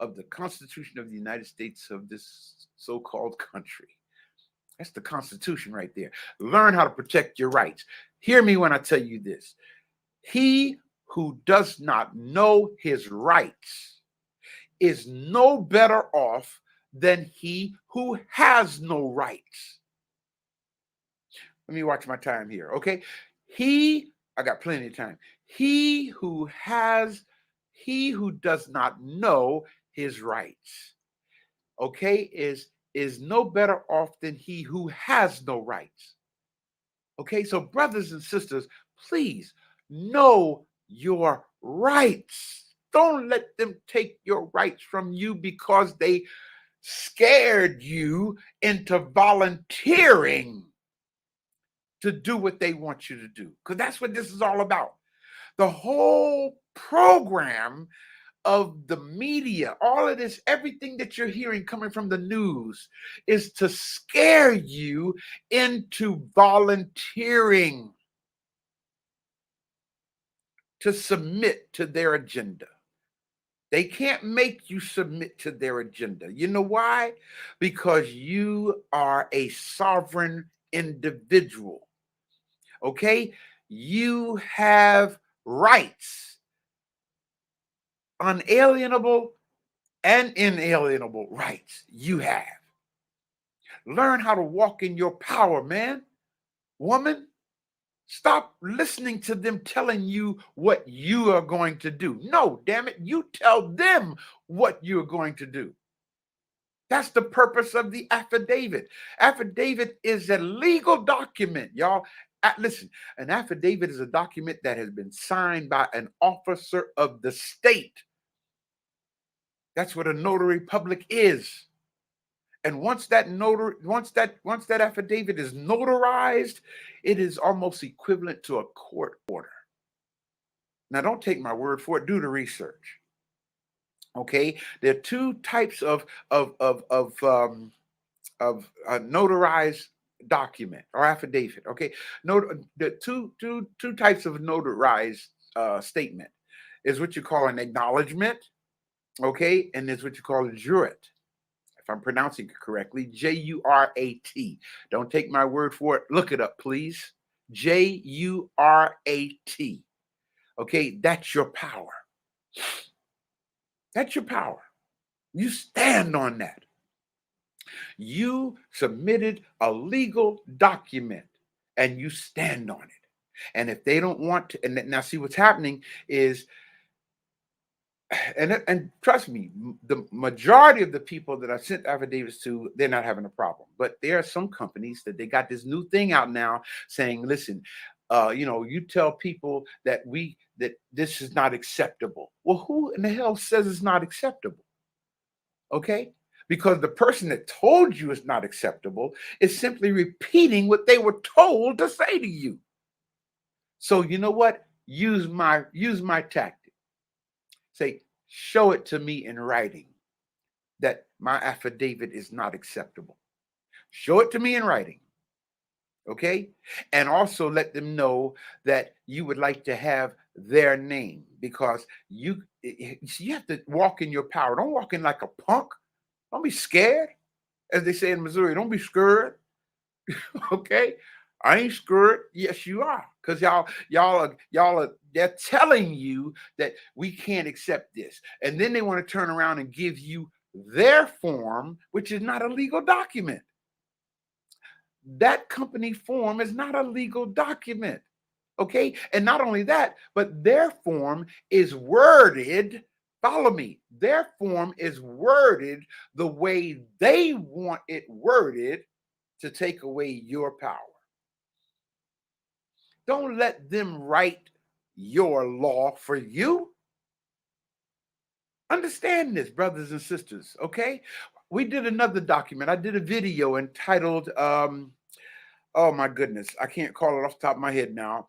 of the Constitution of the United States of this so-called country. That's the Constitution right there. Learn how to protect your rights. Hear me when I tell you this. He who does not know his rights is no better off than he who has no rights. Let me watch my time here, okay? I got plenty of time. He who does not know his rights, okay, is no better off than he who has no rights. Okay, so brothers and sisters, please know your rights. Don't let them take your rights from you because they scared you into volunteering to do what they want you to do. Because that's what this is all about. The whole program of the media, all of this, everything that you're hearing coming from the news is to scare you into volunteering to submit to their agenda. They can't make you submit to their agenda. You know why? Because you are a sovereign individual. Okay? You have rights, unalienable and inalienable rights. You have. Learn how to walk in your power, man. Woman, stop listening to them telling you what you are going to do. No, damn it, you tell them what you're going to do. That's the purpose of the affidavit. Affidavit is a legal document, y'all. Listen, an affidavit is a document that has been signed by an officer of the state. That's what a notary public is. And once that affidavit is notarized, it is almost equivalent to a court order. Now, don't take my word for it. Do the research. Okay, there are two types of notarized document or affidavit. Okay, the two types of notarized statement is what you call an acknowledgement. Okay, and is what you call a jurat. If I'm pronouncing it correctly, Jurat. Don't take my word for it. Look it up, please. Jurat. Okay, that's your power. That's your power. You stand on that. You submitted a legal document and you stand on it. And if they don't want to, and now see what's happening is, and trust me, the majority of the people that I sent affidavits to, they're not having a problem. But there are some companies that they got this new thing out now saying, listen, you tell people that this is not acceptable. Well, who in the hell says it's not acceptable? Okay? Because the person that told you it's not acceptable is simply repeating what they were told to say to you. So you know what? Use my tactic. Say, show it to me in writing that my affidavit is not acceptable. Show it to me in writing. Okay? And also let them know that you would like to have their name, because you have to walk in your power. Don't walk in like a punk. Don't be scared. As they say in Missouri, don't be scared. Okay? I ain't scared. Yes, you are. Because they're telling you that we can't accept this. And then they want to turn around and give you their form, which is not a legal document. That company form is not a legal document. Okay? And not only that, but their form is worded. Follow me. Their form is worded the way they want it worded to take away your power. Don't let them write your law for you. Understand this, brothers and sisters, okay? We did another document. I did a video entitled, oh my goodness, I can't call it off the top of my head now.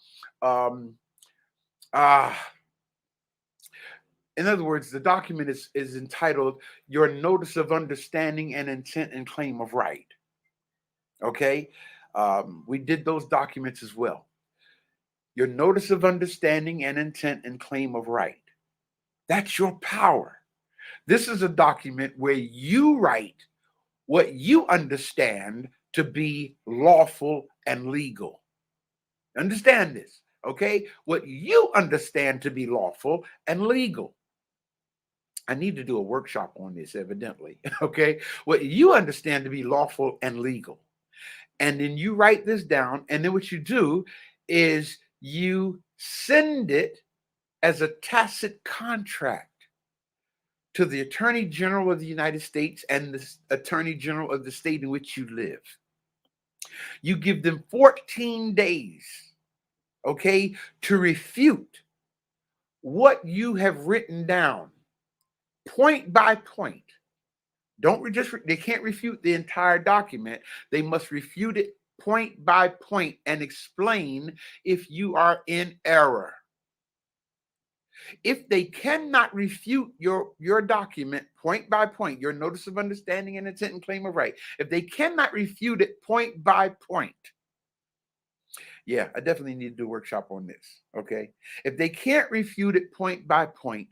In other words, the document is entitled Your Notice of Understanding and Intent and Claim of Right. Okay? We did those documents as well. Your notice of understanding and intent and claim of right. That's your power. This is a document where you write what you understand to be lawful and legal. Understand this, okay? What you understand to be lawful and legal. I need to do a workshop on this, evidently, okay? What you understand to be lawful and legal. And then you write this down, and then what you do is you send it as a tacit contract to the Attorney General of the United States and the Attorney General of the state in which you live. You give them 14 days, okay, to refute what you have written down, point by point. They can't refute the entire document. They must refute it point by point and explain if you are in error. If they cannot refute your document point by point, your notice of understanding and intent and claim of right, if they cannot refute it point by point, yeah, I definitely need to do a workshop on this, okay? If they can't refute it point by point,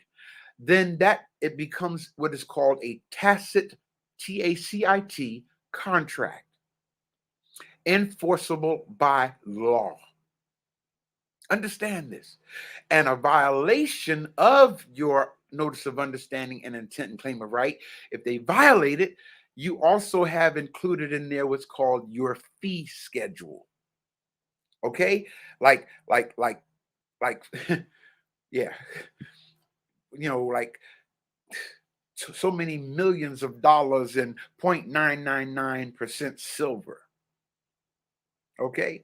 then it becomes what is called a tacit, Tacit, contract, enforceable by law. Understand this. And a violation of your notice of understanding and intent and claim of right, if they violate it, you also have included in there what's called your fee schedule. Okay? Like, yeah, like so many millions of dollars in 0.999% silver. Okay?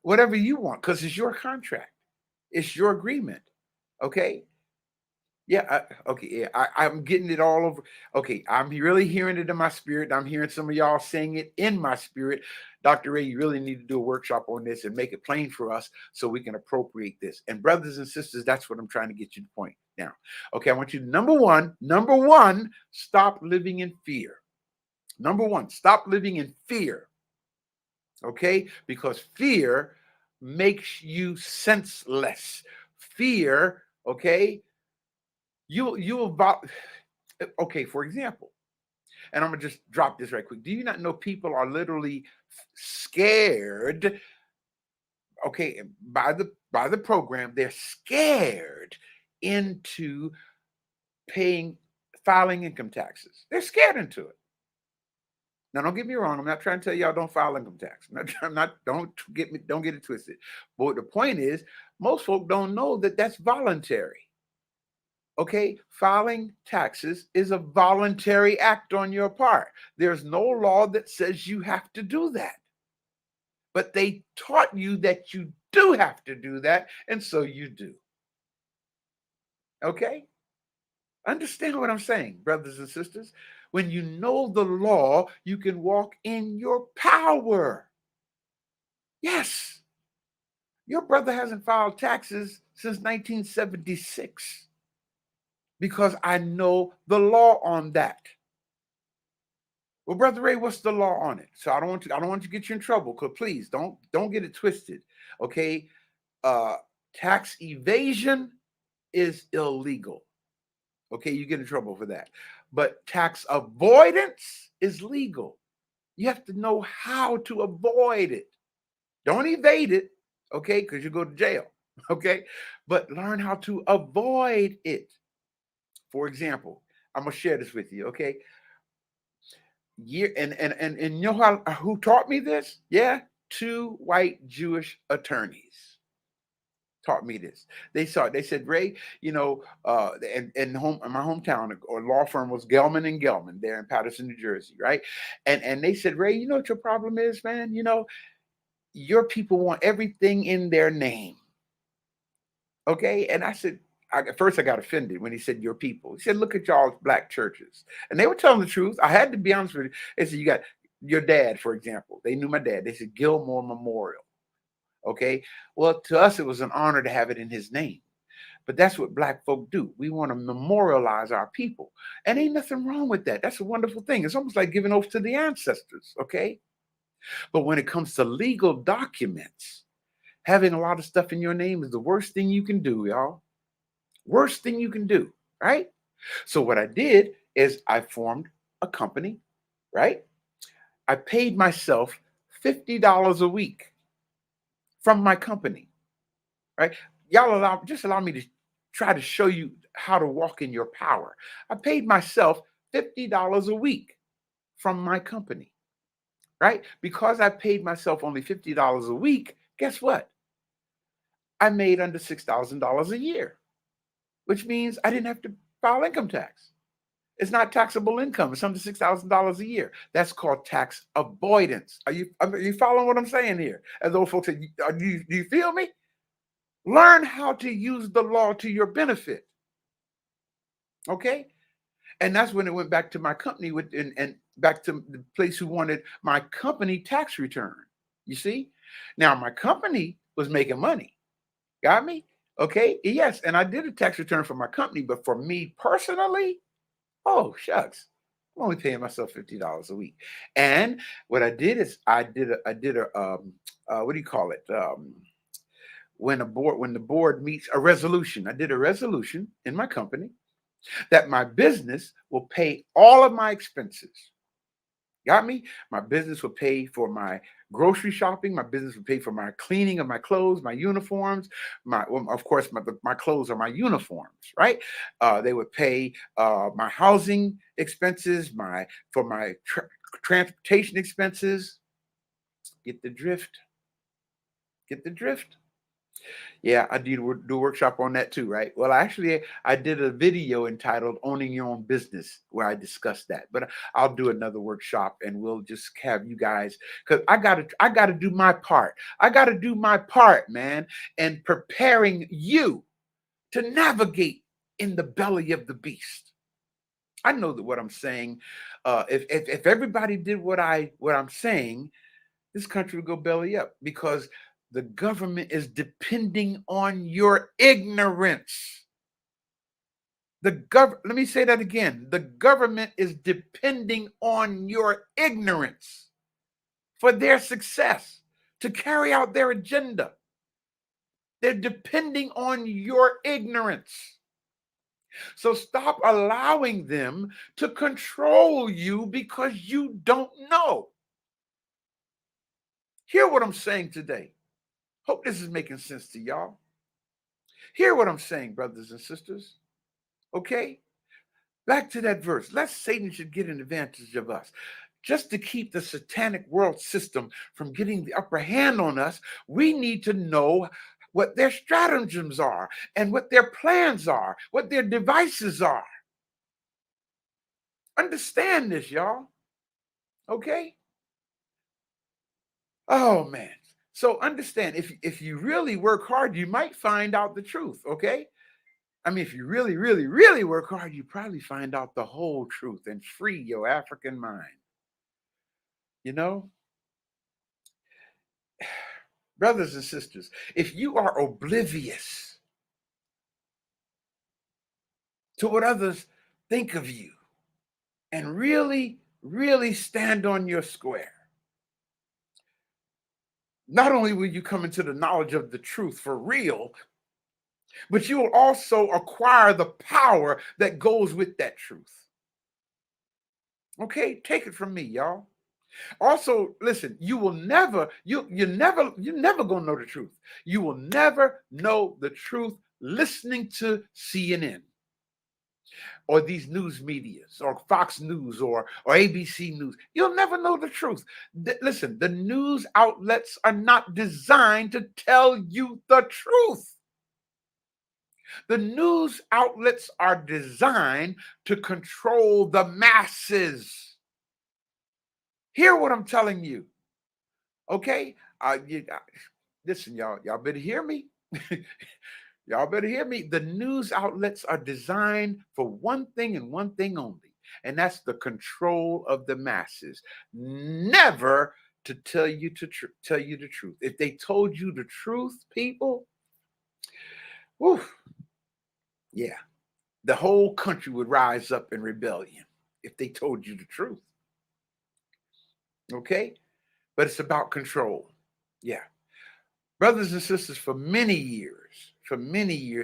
Whatever you want, because it's your contract. It's your agreement. Okay? Yeah, okay, yeah, I'm getting it all over. Okay, I'm really hearing it in my spirit. I'm hearing some of y'all saying it in my spirit. Dr. Ray, you really need to do a workshop on this and make it plain for us so we can appropriate this. And brothers and sisters, that's what I'm trying to get you to point now. Okay, I want you to, number one, stop living in fear. Number one, stop living in fear. Okay, because fear makes you senseless. Fear, okay, you about okay, for example, and I'm gonna just drop this right quick. Do you not know people are literally scared? Okay, by the program, they're scared into paying filing income taxes. They're scared into it. Now, don't get me wrong. I'm not trying to tell y'all don't file income tax. Don't get it twisted. But the point is, most folk don't know that that's voluntary. Okay, filing taxes is a voluntary act on your part. There's no law that says you have to do that. But they taught you that you do have to do that, and so you do. Okay? Understand what I'm saying, brothers and sisters? When you know the law, you can walk in your power. Yes. Your brother hasn't filed taxes since 1976 because I know the law on that. Well, Brother Ray, what's the law on it? So I don't want to get you in trouble. Cause please don't get it twisted. Okay. Tax evasion is illegal. Okay, you get in trouble for that. But tax avoidance is legal. You have to know how to avoid it. Don't evade it, okay, because you go to jail. Okay. But learn how to avoid it. For example, I'm gonna share this with you, okay? And you know who taught me this? Yeah, two white Jewish attorneys taught me this. They said, Ray, and home in my hometown, or law firm was Gelman and Gelman there in Patterson, New Jersey, right? And they said, Ray, you know what your problem is, man? Your people want everything in their name. Okay. And I said, at first I got offended when he said your people. He said, look at y'all's black churches. And they were telling the truth. I had to be honest with you. They said, you got your dad, for example. They knew my dad. They said Gilmore Memorial. Okay. Well, to us, it was an honor to have it in his name. But that's what black folk do. We want to memorialize our people. And ain't nothing wrong with that. That's a wonderful thing. It's almost like giving oath to the ancestors. Okay. But when it comes to legal documents, having a lot of stuff in your name is the worst thing you can do, y'all. Worst thing you can do, right? So what I did is I formed a company, right? I paid myself $50 a week from my company, right? Y'all allow me to try to show you how to walk in your power. I paid myself $50 a week from my company, right? Because I paid myself only $50 a week, guess what? I made under $6,000 a year, which means I didn't have to file income tax. It's not taxable income. It's under $6,000 a year. That's called tax avoidance. Are you following what I'm saying here? As those folks say, do you feel me? Learn how to use the law to your benefit. Okay? And that's when it went back to my company and back to the place who wanted my company tax return. You see? Now my company was making money. Got me? Okay. Yes. And I did a tax return for my company, but for me personally, oh shucks, I'm only paying myself $50 a week. And what I did is I did a what do you call it? When the board meets a resolution, I did a resolution in my company that my business will pay all of my expenses. Got me? My business will pay for my grocery shopping. My business will pay for my cleaning of my clothes, my uniforms. Of course, my clothes are my uniforms, right? They would pay my housing expenses, for my transportation expenses. Get the drift. Get the drift. Yeah, I do a workshop on that too, right? Well, actually, I did a video entitled "Owning Your Own Business" where I discussed that. But I'll do another workshop, and we'll just have you guys, because I gotta do my part. I gotta do my part, man, and preparing you to navigate in the belly of the beast. I know that what I'm saying, if everybody did what I'm saying, this country would go belly up, because the government is depending on your ignorance. Let me say that again. The government is depending on your ignorance for their success, to carry out their agenda. They're depending on your ignorance. So stop allowing them to control you because you don't know. Hear what I'm saying today. Hope this is making sense to y'all. Hear what I'm saying, brothers and sisters. Okay? Back to that verse. Lest Satan should get an advantage of us. Just to keep the satanic world system from getting the upper hand on us, we need to know what their stratagems are and what their plans are, what their devices are. Understand this, y'all. Okay? Oh, man. So understand, if you really work hard, you might find out the truth, okay? I mean, if you really, really, really work hard, you probably find out the whole truth and free your African mind. You know? Brothers and sisters, if you are oblivious to what others think of you and really, really stand on your square, not only will you come into the knowledge of the truth for real, but you will also acquire the power that goes with that truth. Okay, take it from me, y'all. Also, listen, you're never gonna know the truth. You will never know the truth listening to CNN or these news medias or Fox News or ABC News. You'll never know the truth. Listen, the news outlets are not designed to tell you the truth. The news outlets are designed to control the masses. Hear what I'm telling you. Okay? Listen, y'all better hear me. Y'all better hear me. The news outlets are designed for one thing and one thing only, and that's the control of the masses. Never to tell you the truth. If they told you the truth, people, whew, yeah, the whole country would rise up in rebellion if they told you the truth. Okay? But it's about control. Yeah. Brothers and sisters, for many years,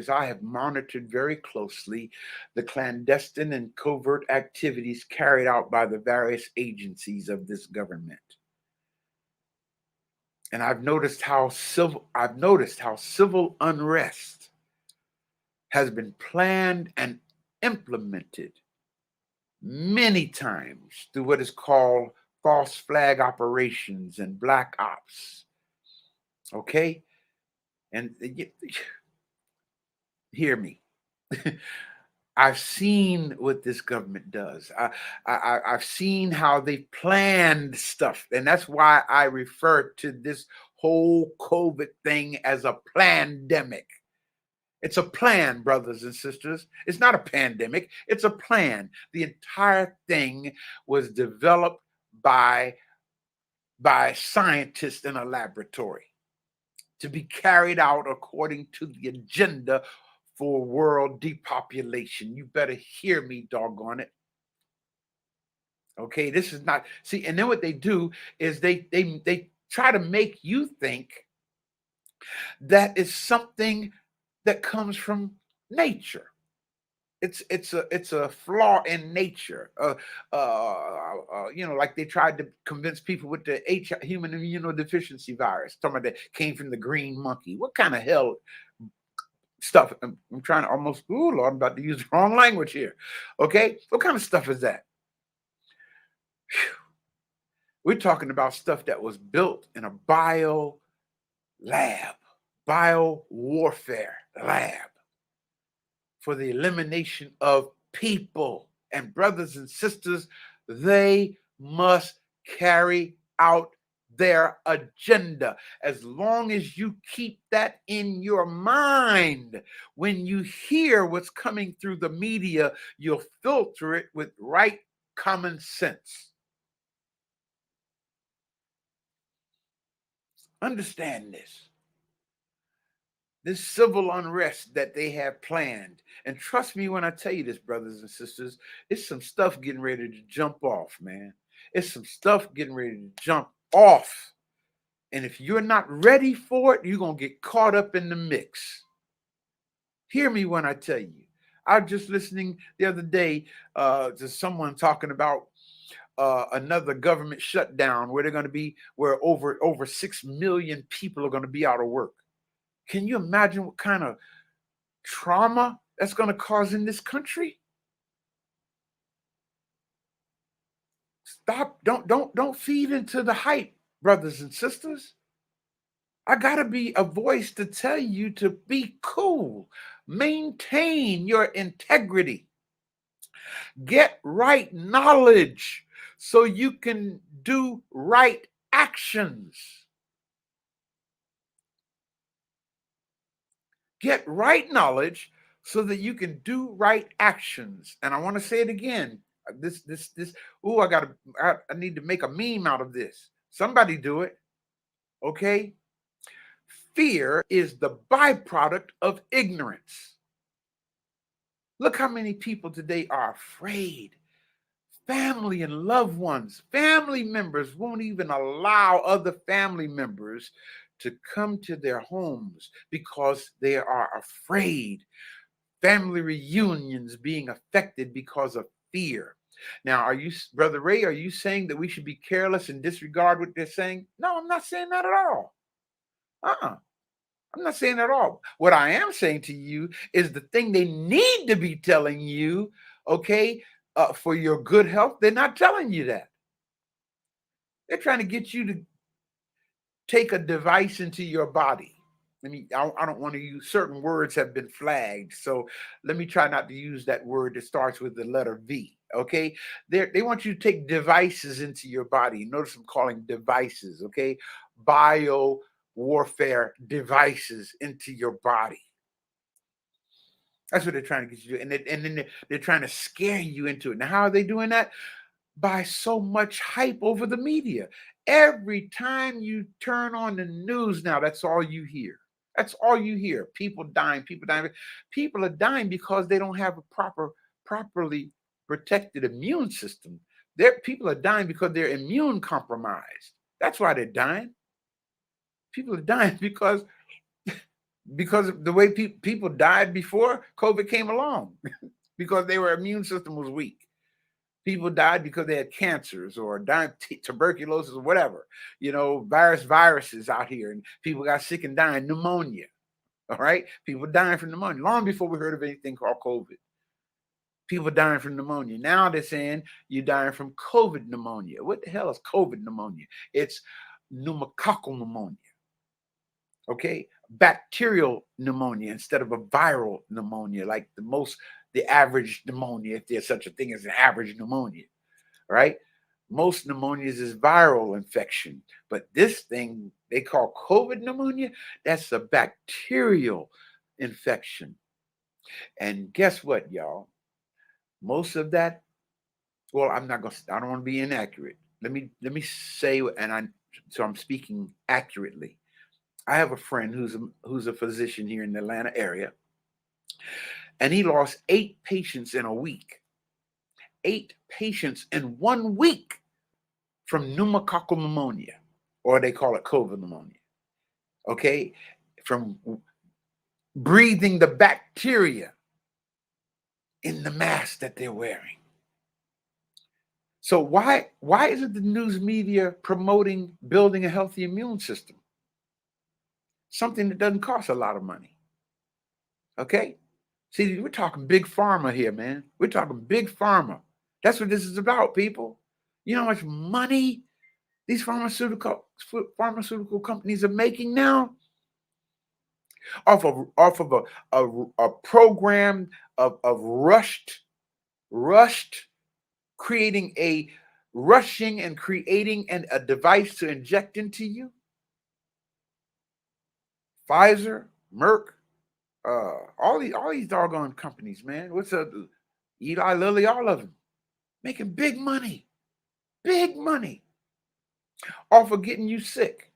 I have monitored very closely the clandestine and covert activities carried out by the various agencies of this government. And I've noticed how civil unrest has been planned and implemented many times through what is called false flag operations and black ops. Okay? And hear me. I've seen what this government does. I've seen how they planned stuff. And that's why I refer to this whole COVID thing as a pandemic. It's a plan, brothers and sisters. It's not a pandemic. It's a plan. The entire thing was developed by scientists in a laboratory to be carried out according to the agenda for world depopulation. You better hear me, doggone it. Okay, this is not, see, and then what they do is they try to make you think that is something that comes from nature. It's a flaw in nature. Like they tried to convince people with the human immunodeficiency virus, talking about that came from the green monkey. What kind of hell stuff? I'm trying to almost, Lord, I'm about to use the wrong language here. Okay, what kind of stuff is that? Whew. We're talking about stuff that was built in a bio warfare lab for the elimination of people. And brothers and sisters, they must carry out their agenda. As long as you keep that in your mind, when you hear what's coming through the media, you'll filter it with right common sense. Understand this. This civil unrest that they have planned. And trust me when I tell you this, brothers and sisters, it's some stuff getting ready to jump off, man. It's some stuff getting ready to jump off. And if you're not ready for it, you're going to get caught up in the mix. Hear me when I tell you. I was just listening the other day to someone talking about another government shutdown where they're going to be, where over 6 million people are going to be out of work. Can you imagine what kind of trauma that's going to cause in this country? Stop. Don't feed into the hype, brothers and sisters. I got to be a voice to tell you to be cool. Maintain your integrity. Get right knowledge so you can do right actions. Get right knowledge so that you can do right actions. And I want to say it again. Oh, I need to make a meme out of this. Somebody do it. Okay. Fear is the byproduct of ignorance. Look how many people today are afraid. Family and loved ones, family members won't even allow other family members to come to their homes because they are afraid. Family reunions being affected because of fear. Now, Brother Ray, are you saying that we should be careless and disregard what they're saying? No, I'm not saying that at all. I'm not saying that at all. What I am saying to you is the thing they need to be telling you, okay, for your good health. They're not telling you that. They're trying to get you to take a device into your body. I don't want to use certain words have been flagged. So let me try not to use that word that starts with the letter V. Okay. They want you to take devices into your body. Notice I'm calling devices. Okay. Bio warfare devices into your body. That's what they're trying to get you to do. And then they're trying to scare you into it. Now, how are they doing that? By so much hype over the media. Every time you turn on the news now, that's all you hear. That's all you hear. People dying, people dying. People are dying because they don't have a properly protected immune system. People are dying because they're immune compromised. That's why they're dying. People are dying because of the way people died before COVID came along, because their immune system was weak. People died because they had cancers or died tuberculosis or whatever, viruses out here, and people got sick and dying, pneumonia. All right. People dying from pneumonia long before we heard of anything called COVID. People dying from pneumonia. Now they're saying you're dying from COVID pneumonia. What the hell is COVID pneumonia? It's pneumococcal pneumonia. Okay. Bacterial pneumonia instead of a viral pneumonia, like the average pneumonia, if there's such a thing as an average pneumonia, right? Most pneumonias is viral infection, but this thing they call COVID pneumonia, that's a bacterial infection. And guess what, y'all? Most of that, well, I don't want to be inaccurate. Let me say, so I'm speaking accurately. I have a friend who's a physician here in the Atlanta area, and he lost 8 patients in a week. 8 patients in 1 week from pneumococcal pneumonia, or they call it COVID pneumonia. Okay, from breathing the bacteria in the mask that they're wearing. So why isn't the news media promoting building a healthy immune system? Something that doesn't cost a lot of money. Okay? See, we're talking big pharma here, man. We're talking big pharma. That's what this is about, people. You know how much money these pharmaceutical companies are making now? Off of a program of rushed creating a rushing and creating a device to inject into you. Pfizer, Merck, all these doggone companies, man. What's up? Eli Lilly, all of them making big money off of getting you sick.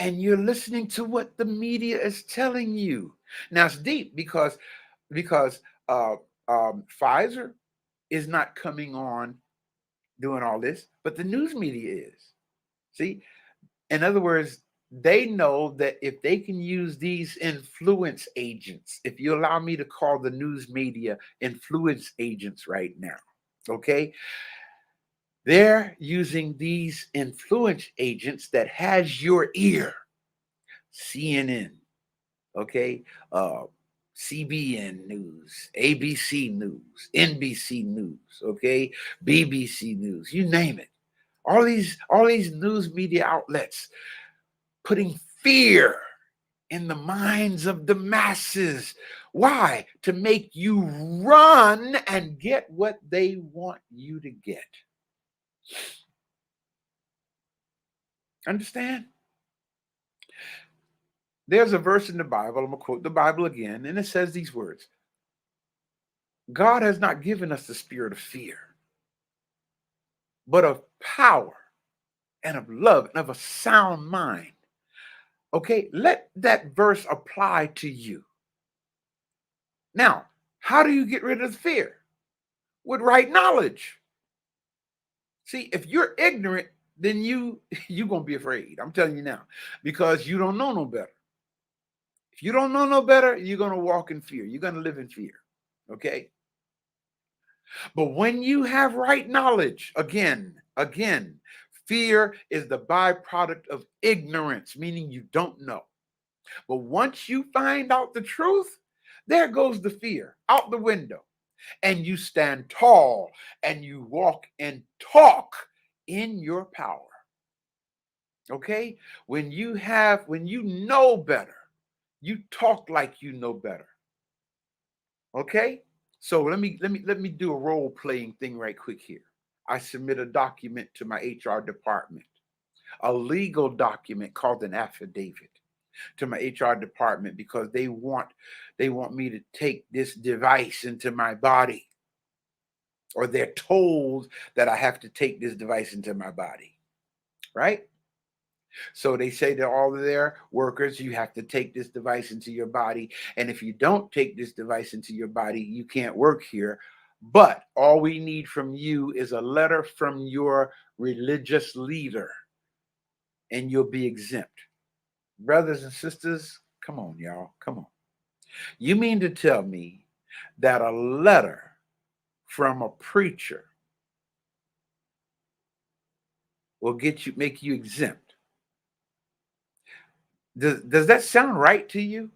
And you're listening to what the media is telling you. Now it's deep because Pfizer is not coming on doing all this, but the news media is. See, in other words, they know that if they can use these influence agents, if you allow me to call the news media influence agents right now, okay? They're using these influence agents that has your ear. CNN, okay? CBN News, ABC News, NBC News, okay? BBC News, you name it. All these news media outlets putting fear in the minds of the masses. Why? To make you run and get what they want you to get. Understand? There's a verse in the Bible, I'm going to quote the Bible again, and it says these words. God has not given us the spirit of fear, but of power and of love and of a sound mind. Okay, let that verse apply to you. Now, how do you get rid of the fear? With right knowledge. See, if you're ignorant, then you're going to be afraid. I'm telling you now, because you don't know no better. If you don't know no better, you're going to walk in fear. You're going to live in fear. Okay? But when you have right knowledge, again, fear is the byproduct of ignorance, meaning you don't know. But once you find out the truth, there goes the fear out the window. And you stand tall and you walk and talk in your power. Okay? When you know better, you talk like you know better. Okay? So let me do a role playing thing right quick here. I submit a document to my HR department, a legal document called an affidavit to my HR department because they want me to take this device into my body, or they're told that I have to take this device into my body, right? So they say to all of their workers, you have to take this device into your body. And if you don't take this device into your body, you can't work here. But all we need from you is a letter from your religious leader, and you'll be exempt. Brothers and sisters, come on, y'all. Come on. You mean to tell me that a letter from a preacher will make you exempt? Does that sound right to you?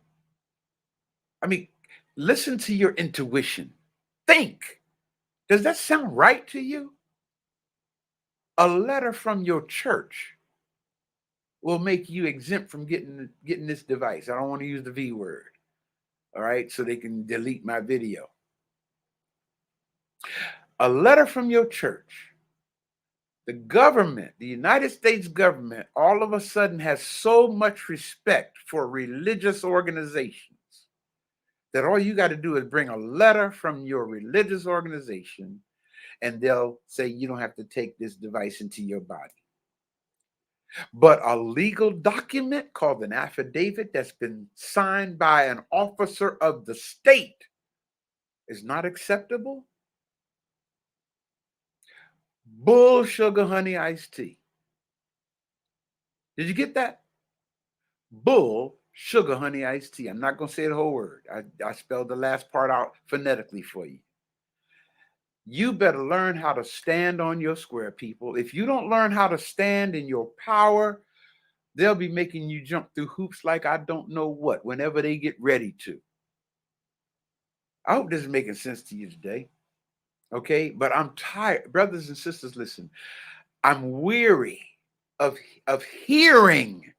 I mean, listen to your intuition. Think. Does that sound right to you? A letter from your church will make you exempt from getting this device. I don't want to use the V word. All right, so they can delete my video. A letter from your church. The government, the United States government, all of a sudden has so much respect for religious organizations that all you got to do is bring a letter from your religious organization and they'll say you don't have to take this device into your body. But a legal document called an affidavit that's been signed by an officer of the state is not acceptable. Bull, sugar, honey, iced tea. Did you get that? Bull, sugar, honey, iced tea. I'm not going to say the whole word. I spelled the last part out phonetically for you. You better learn how to stand on your square, people. If you don't learn how to stand in your power, they'll be making you jump through hoops like I don't know what whenever they get ready to. I hope this is making sense to you today. Okay, but I'm tired. Brothers and sisters, listen. I'm weary of hearing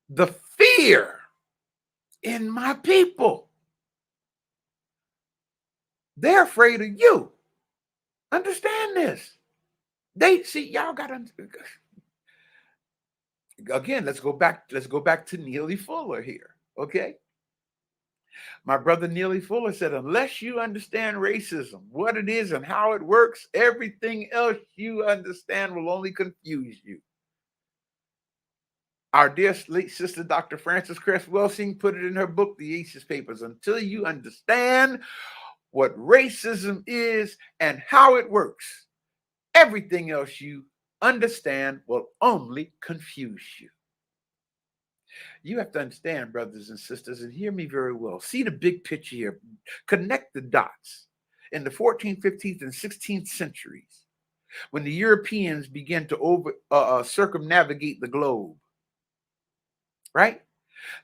the fear in my people. They're afraid of you. Understand this. They see y'all got to again. Let's go back. Let's go back to Neely Fuller here. Okay, my brother Neely Fuller said, unless you understand racism, what it is and how it works, everything else you understand will only confuse you. Our dear late sister, Dr. Frances Cress Welsing, put it in her book, The Aces Papers. Until you understand what racism is and how it works, everything else you understand will only confuse you. You have to understand, brothers and sisters, and hear me very well. See the big picture here. Connect the dots. In the 14th, 15th, and 16th centuries, when the Europeans began to circumnavigate the globe, right?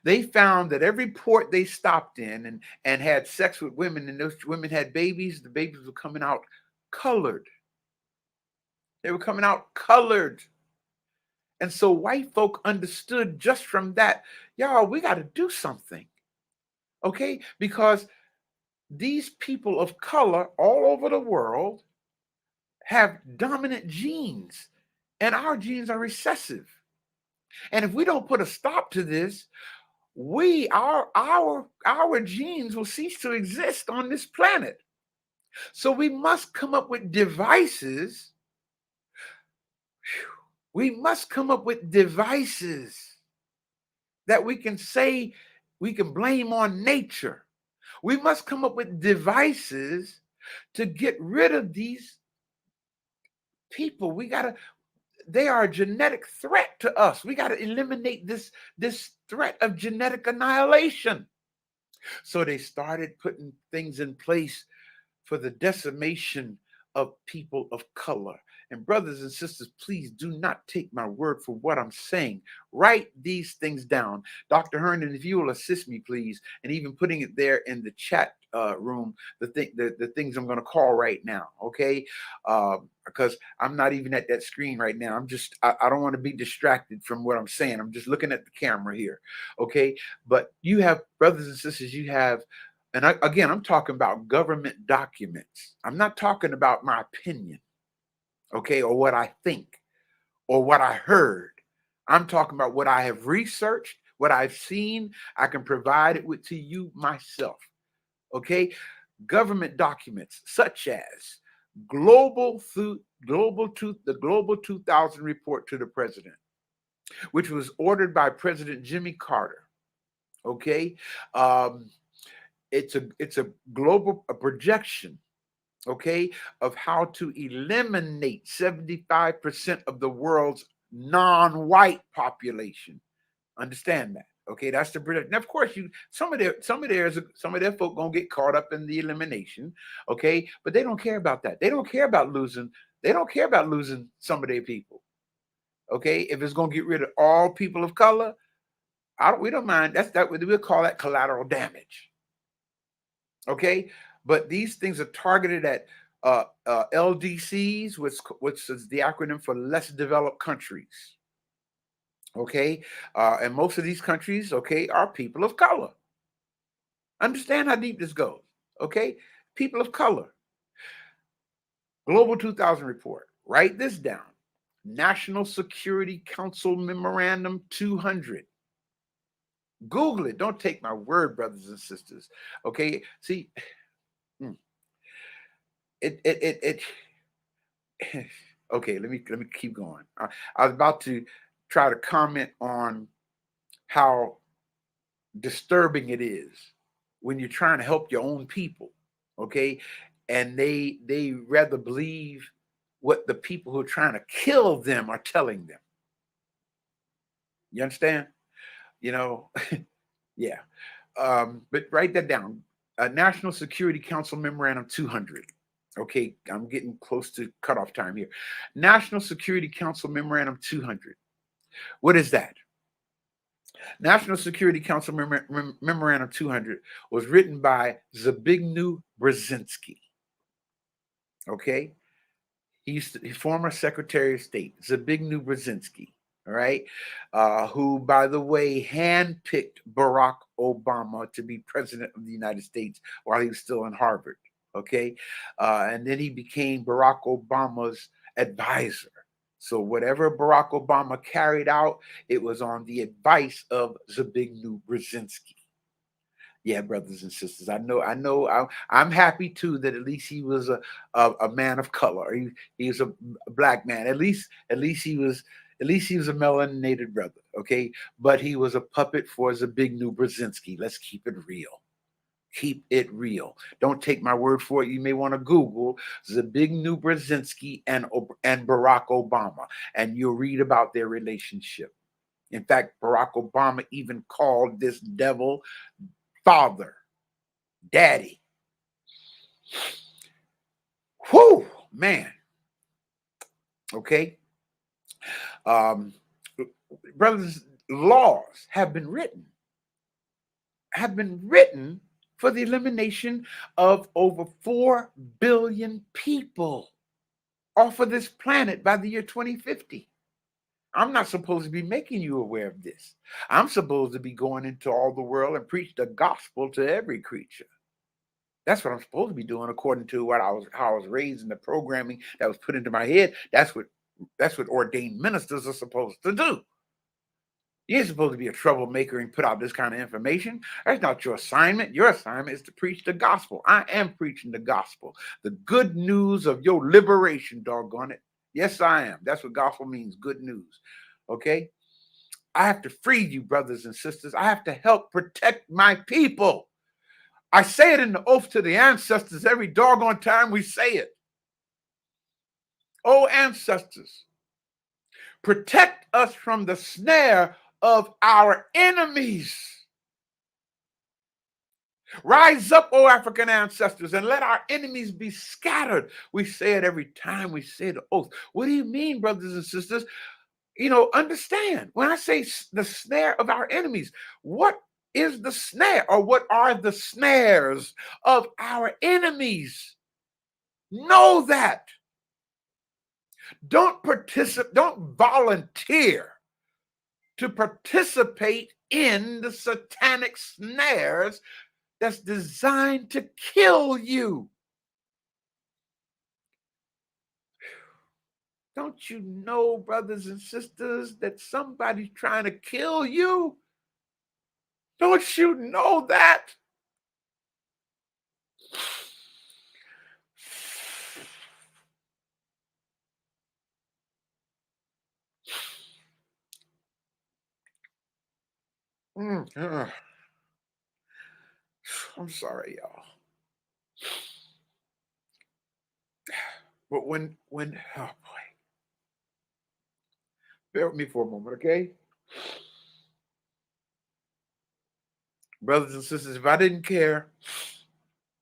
They found that every port they stopped in and had sex with women, and those women had babies, the babies were coming out colored. They were coming out colored. And so white folk understood just from that, y'all, we got to do something. Okay? Because these people of color all over the world have dominant genes, and our genes are recessive. And if we don't put a stop to this, our genes will cease to exist on this planet. So we must come up with devices. We must come up with devices that we can say we can blame on nature. We must come up with devices to get rid of these people. They are a genetic threat to us. We got to eliminate this threat of genetic annihilation. So they started putting things in place for the decimation of people of color. And brothers and sisters, please do not take my word for what I'm saying. Write these things down. Dr. Herndon, if you will assist me, please, and even putting it there in the chat room, the things I'm going to call right now, okay? Because I'm not even at that screen right now. I don't want to be distracted from what I'm saying. I'm just looking at the camera here, okay? But you have, brothers and sisters, and again, I'm talking about government documents. I'm not talking about my opinion, okay, or what I think or what I heard. I'm talking about what I have researched, what I've seen. I can provide it to you myself, okay? Government documents such as the Global 2000 report to the president, which was ordered by President Jimmy Carter, okay? It's a global projection, okay, of how to eliminate 75% of the world's non-white population. Understand that, okay? That's the projection. Now, of course, some of their folk gonna get caught up in the elimination, okay? But they don't care about that. They don't care about losing. They don't care about losing some of their people, okay? If it's gonna get rid of all people of color, we don't mind. We'll call that collateral damage. Okay, but these things are targeted at LDCs, which is the acronym for less developed countries. Okay, and most of these countries, okay, are people of color. Understand how deep this goes. Okay, people of color. Global 2000 report. Write this down. National Security Council Memorandum 200. Google it. Don't take my word, brothers and sisters. Okay, see. It okay, let me keep going. I was about to try to comment on how disturbing it is when you're trying to help your own people, okay, and they rather believe what the people who are trying to kill them are telling them. You understand? You know, yeah. But write that down. National Security Council Memorandum 200. Okay, I'm getting close to cutoff time here. National Security Council Memorandum 200. What is that? National Security Council Memorandum 200 was written by Zbigniew Brzezinski. Okay, he's former Secretary of State, Zbigniew Brzezinski. All right, who, by the way, handpicked Barack Obama to be president of the United States while he was still in Harvard. Okay. And then he became Barack Obama's advisor. So whatever Barack Obama carried out, it was on the advice of Zbigniew Brzezinski. Yeah, brothers and sisters, I know. I'm happy too that at least he was a man of color. He was a black man. At least he was a melanated brother. Okay, but he was a puppet for Zbigniew Brzezinski. Let's keep it real. Keep it real. Don't take my word for it. You may want to Google Zbigniew Brzezinski and Barack Obama, and you'll read about their relationship. In fact, Barack Obama even called this devil father, daddy. Whew, man. Okay. Brothers, laws have been written for the elimination of over 4 billion people off of this planet by the year 2050. I'm not supposed to be making you aware of this. I'm supposed to be going into all the world and preach the gospel to every creature. That's what I'm supposed to be doing according to how I was raised in the programming that was put into my head. That's what ordained ministers are supposed to do. You ain't supposed to be a troublemaker and put out this kind of information. That's not your assignment. Your assignment is to preach the gospel. I am preaching the gospel. The good news of your liberation, doggone it. Yes, I am. That's what gospel means, good news. Okay? I have to free you, brothers and sisters. I have to help protect my people. I say it in the oath to the ancestors every doggone time we say it. Oh, ancestors, protect us from the snare of our enemies. Rise up, O African ancestors, and let our enemies be scattered. We say it every time we say the oath. What do you mean, brothers and sisters? Understand, when I say the snare of our enemies, what is the snare, or what are the snares of our enemies? Know that. Don't volunteer to participate in the satanic snares that's designed to kill you. Don't you know, brothers and sisters, that somebody's trying to kill you? Don't you know that? I'm sorry, y'all. But when oh boy, bear with me for a moment, okay? Brothers and sisters, if I didn't care,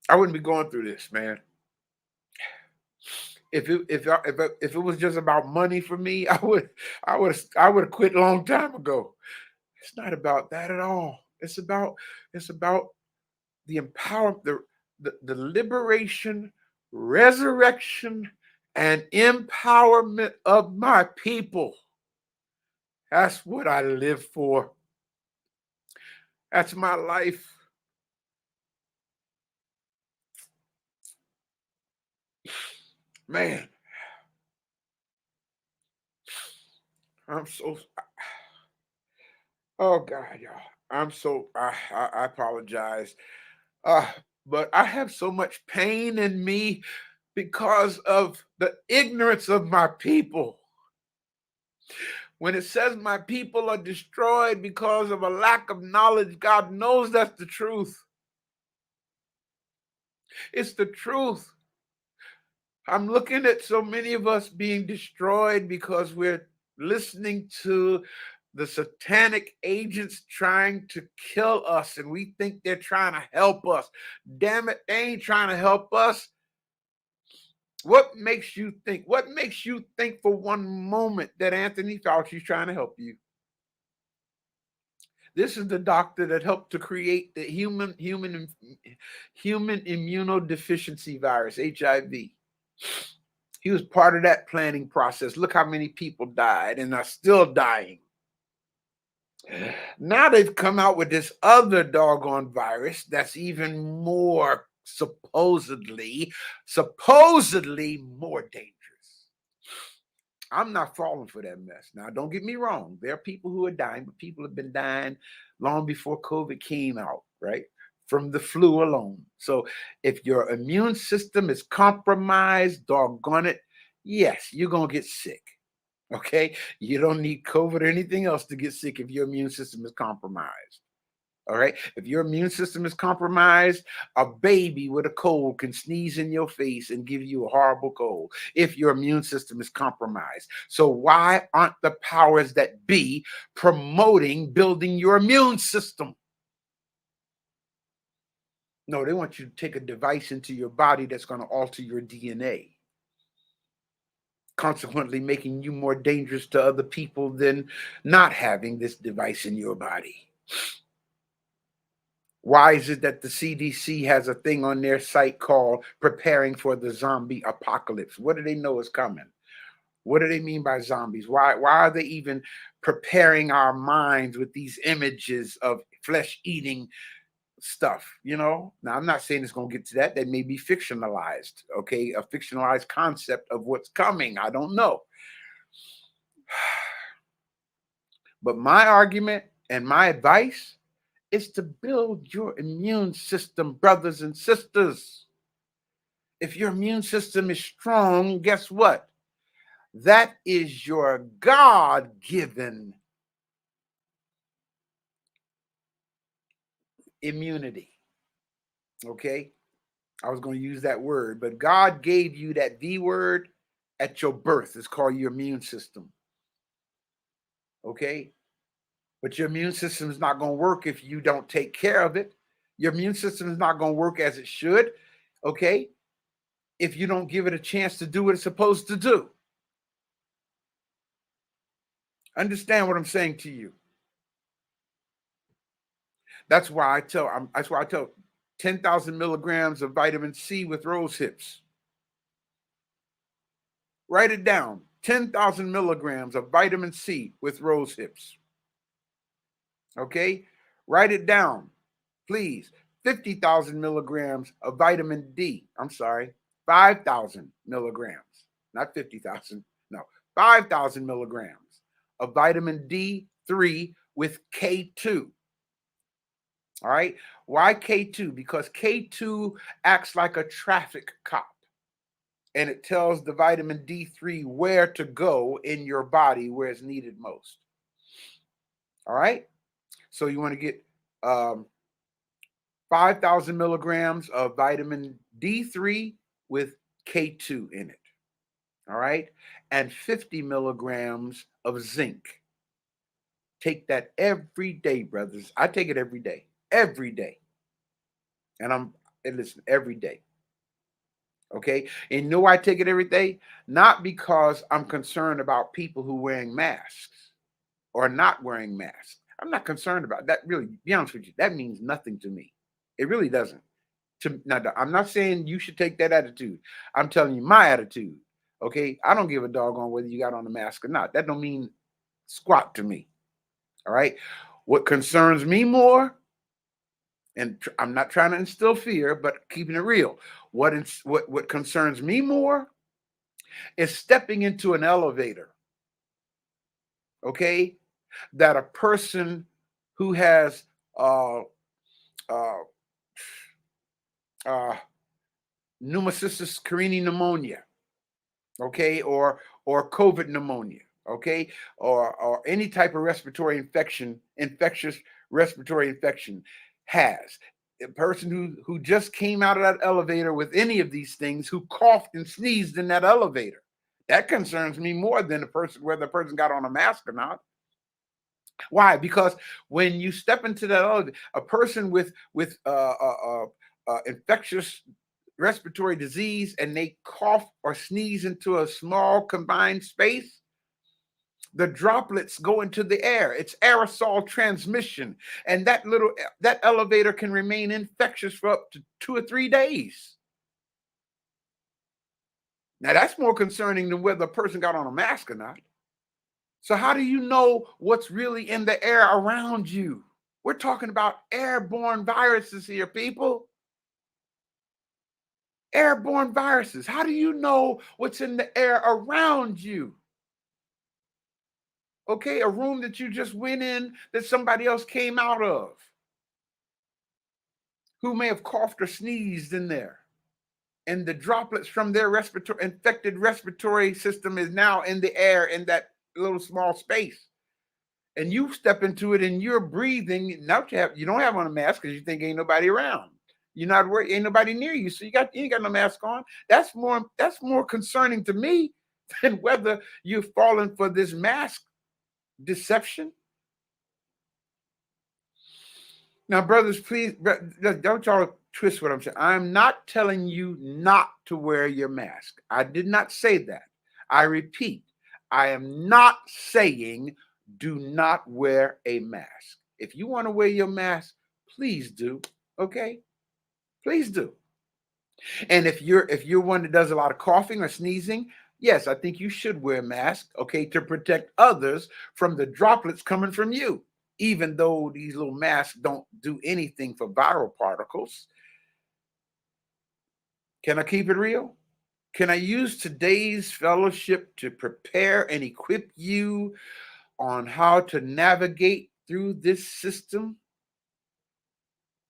I wouldn't be going through this, man. If it was just about money for me, I would have quit a long time ago. It's not about that at all. It's about the empowerment, the liberation, resurrection, and empowerment of my people. That's what I live for. That's my life. Man, I'm so, oh God, y'all. I apologize. But I have so much pain in me because of the ignorance of my people. When it says my people are destroyed because of a lack of knowledge, God knows that's the truth. It's the truth. I'm looking at so many of us being destroyed because we're listening to the satanic agents trying to kill us, and we think they're trying to help us. Damn it, they ain't trying to help us. What makes you think? What makes you think for one moment that Anthony Fauci's trying to help you? This is the doctor that helped to create the human immunodeficiency virus, HIV. He was part of that planning process. Look how many people died and are still dying. Now they've come out with this other doggone virus that's even more supposedly more dangerous. I'm not falling for that mess. Now, don't get me wrong. There are people who are dying, but people have been dying long before COVID came out, right? From the flu alone. So if your immune system is compromised, doggone it, yes, you're going to get sick. Okay? You don't need COVID or anything else to get sick if your immune system is compromised. All right. If your immune system is compromised, a baby with a cold can sneeze in your face and give you a horrible cold if your immune system is compromised. So, why aren't the powers that be promoting building your immune system? No, they want you to take a device into your body that's going to alter your DNA, consequently making you more dangerous to other people than not having this device in your body. Why is it that the CDC has a thing on their site called preparing for the zombie apocalypse? What do they know is coming? What do they mean by zombies? Why are they even preparing our minds with these images of flesh-eating stuff? Now I'm not saying it's going to get to that. They may be fictionalized, okay? A fictionalized concept of what's coming. I don't know. But my argument and my advice is to build your immune system, brothers and sisters. If your immune system is strong, guess what? That is your God-given immunity. Okay? I was going to use that word, but God gave you that V word at your birth. It's called your immune system. Okay? But your immune system is not going to work if you don't take care of it. Your immune system is not going to work as it should. Okay? If you don't give it a chance to do what it's supposed to do. Understand what I'm saying to you. That's why I tell 10,000 milligrams of vitamin C with rose hips. Write it down. 10,000 milligrams of vitamin C with rose hips. Okay? Write it down, please. 50,000 milligrams of vitamin D. I'm sorry, 5,000 milligrams, not 50,000. No, 5,000 milligrams of vitamin D3 with K2. All right. Why K2? Because K2 acts like a traffic cop and it tells the vitamin D3 where to go in your body where it's needed most. All right. So you want to get 5,000 milligrams of vitamin D3 with K2 in it. All right. And 50 milligrams of zinc. Take that every day, brothers. I take it every day. Every day. And listen, every day. Okay. And why I take it every day? Not because I'm concerned about people who are wearing masks or not wearing masks. I'm not concerned about that. Really, to be honest with you, that means nothing to me. It really doesn't. Now, I'm not saying you should take that attitude. I'm telling you my attitude. Okay. I don't give a doggone whether you got on a mask or not. That don't mean squat to me. All right. What concerns me more, and I'm not trying to instill fear, but keeping it real. What concerns me more is stepping into an elevator, okay, that a person who has pneumocystis carinii pneumonia, okay, or COVID pneumonia, okay, or any type of respiratory infection, infectious respiratory infection has. A person who just came out of that elevator with any of these things, who coughed and sneezed in that elevator, that concerns me more than the person, whether the person got on a mask or not. Why? Because when you step into that elevator, a person with infectious respiratory disease and they cough or sneeze into a small confined space, the droplets go into the air. It's aerosol transmission. And that elevator can remain infectious for up to 2 or 3 days. Now that's more concerning than whether a person got on a mask or not. So how do you know what's really in the air around you? We're talking about airborne viruses here, people. Airborne viruses. How do you know what's in the air around you? Okay, a room that you just went in that somebody else came out of, who may have coughed or sneezed in there. And the droplets from their infected respiratory system is now in the air in that little small space. And you step into it and you're breathing. Now you don't have on a mask because you think ain't nobody around. You're not worried, ain't nobody near you. So you ain't got no mask on. That's more concerning to me than whether you've fallen for this mask deception. Now, brothers, please don't y'all twist what I'm saying. I'm not telling you not to wear your mask. I did not say that. I repeat, I am not saying do not wear a mask. If you want to wear your mask, please do. Okay? Please do. And if you're one that does a lot of coughing or sneezing, yes, I think you should wear a mask, okay, to protect others from the droplets coming from you. Even though these little masks don't do anything for viral particles. Can I keep it real? Can I use today's fellowship to prepare and equip you on how to navigate through this system?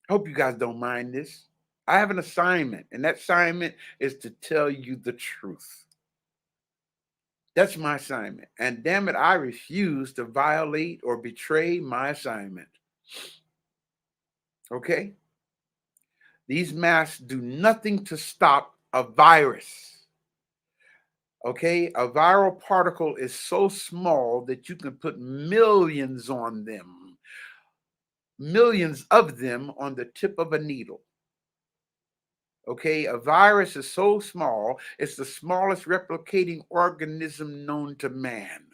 Hope you guys don't mind this. I have an assignment, and that assignment is to tell you the truth. That's my assignment. And damn it, I refuse to violate or betray my assignment. Okay? These masks do nothing to stop a virus. Okay? A viral particle is so small that you can put millions on them, millions of them on the tip of a needle. Okay? A virus is so small, it's the smallest replicating organism known to man.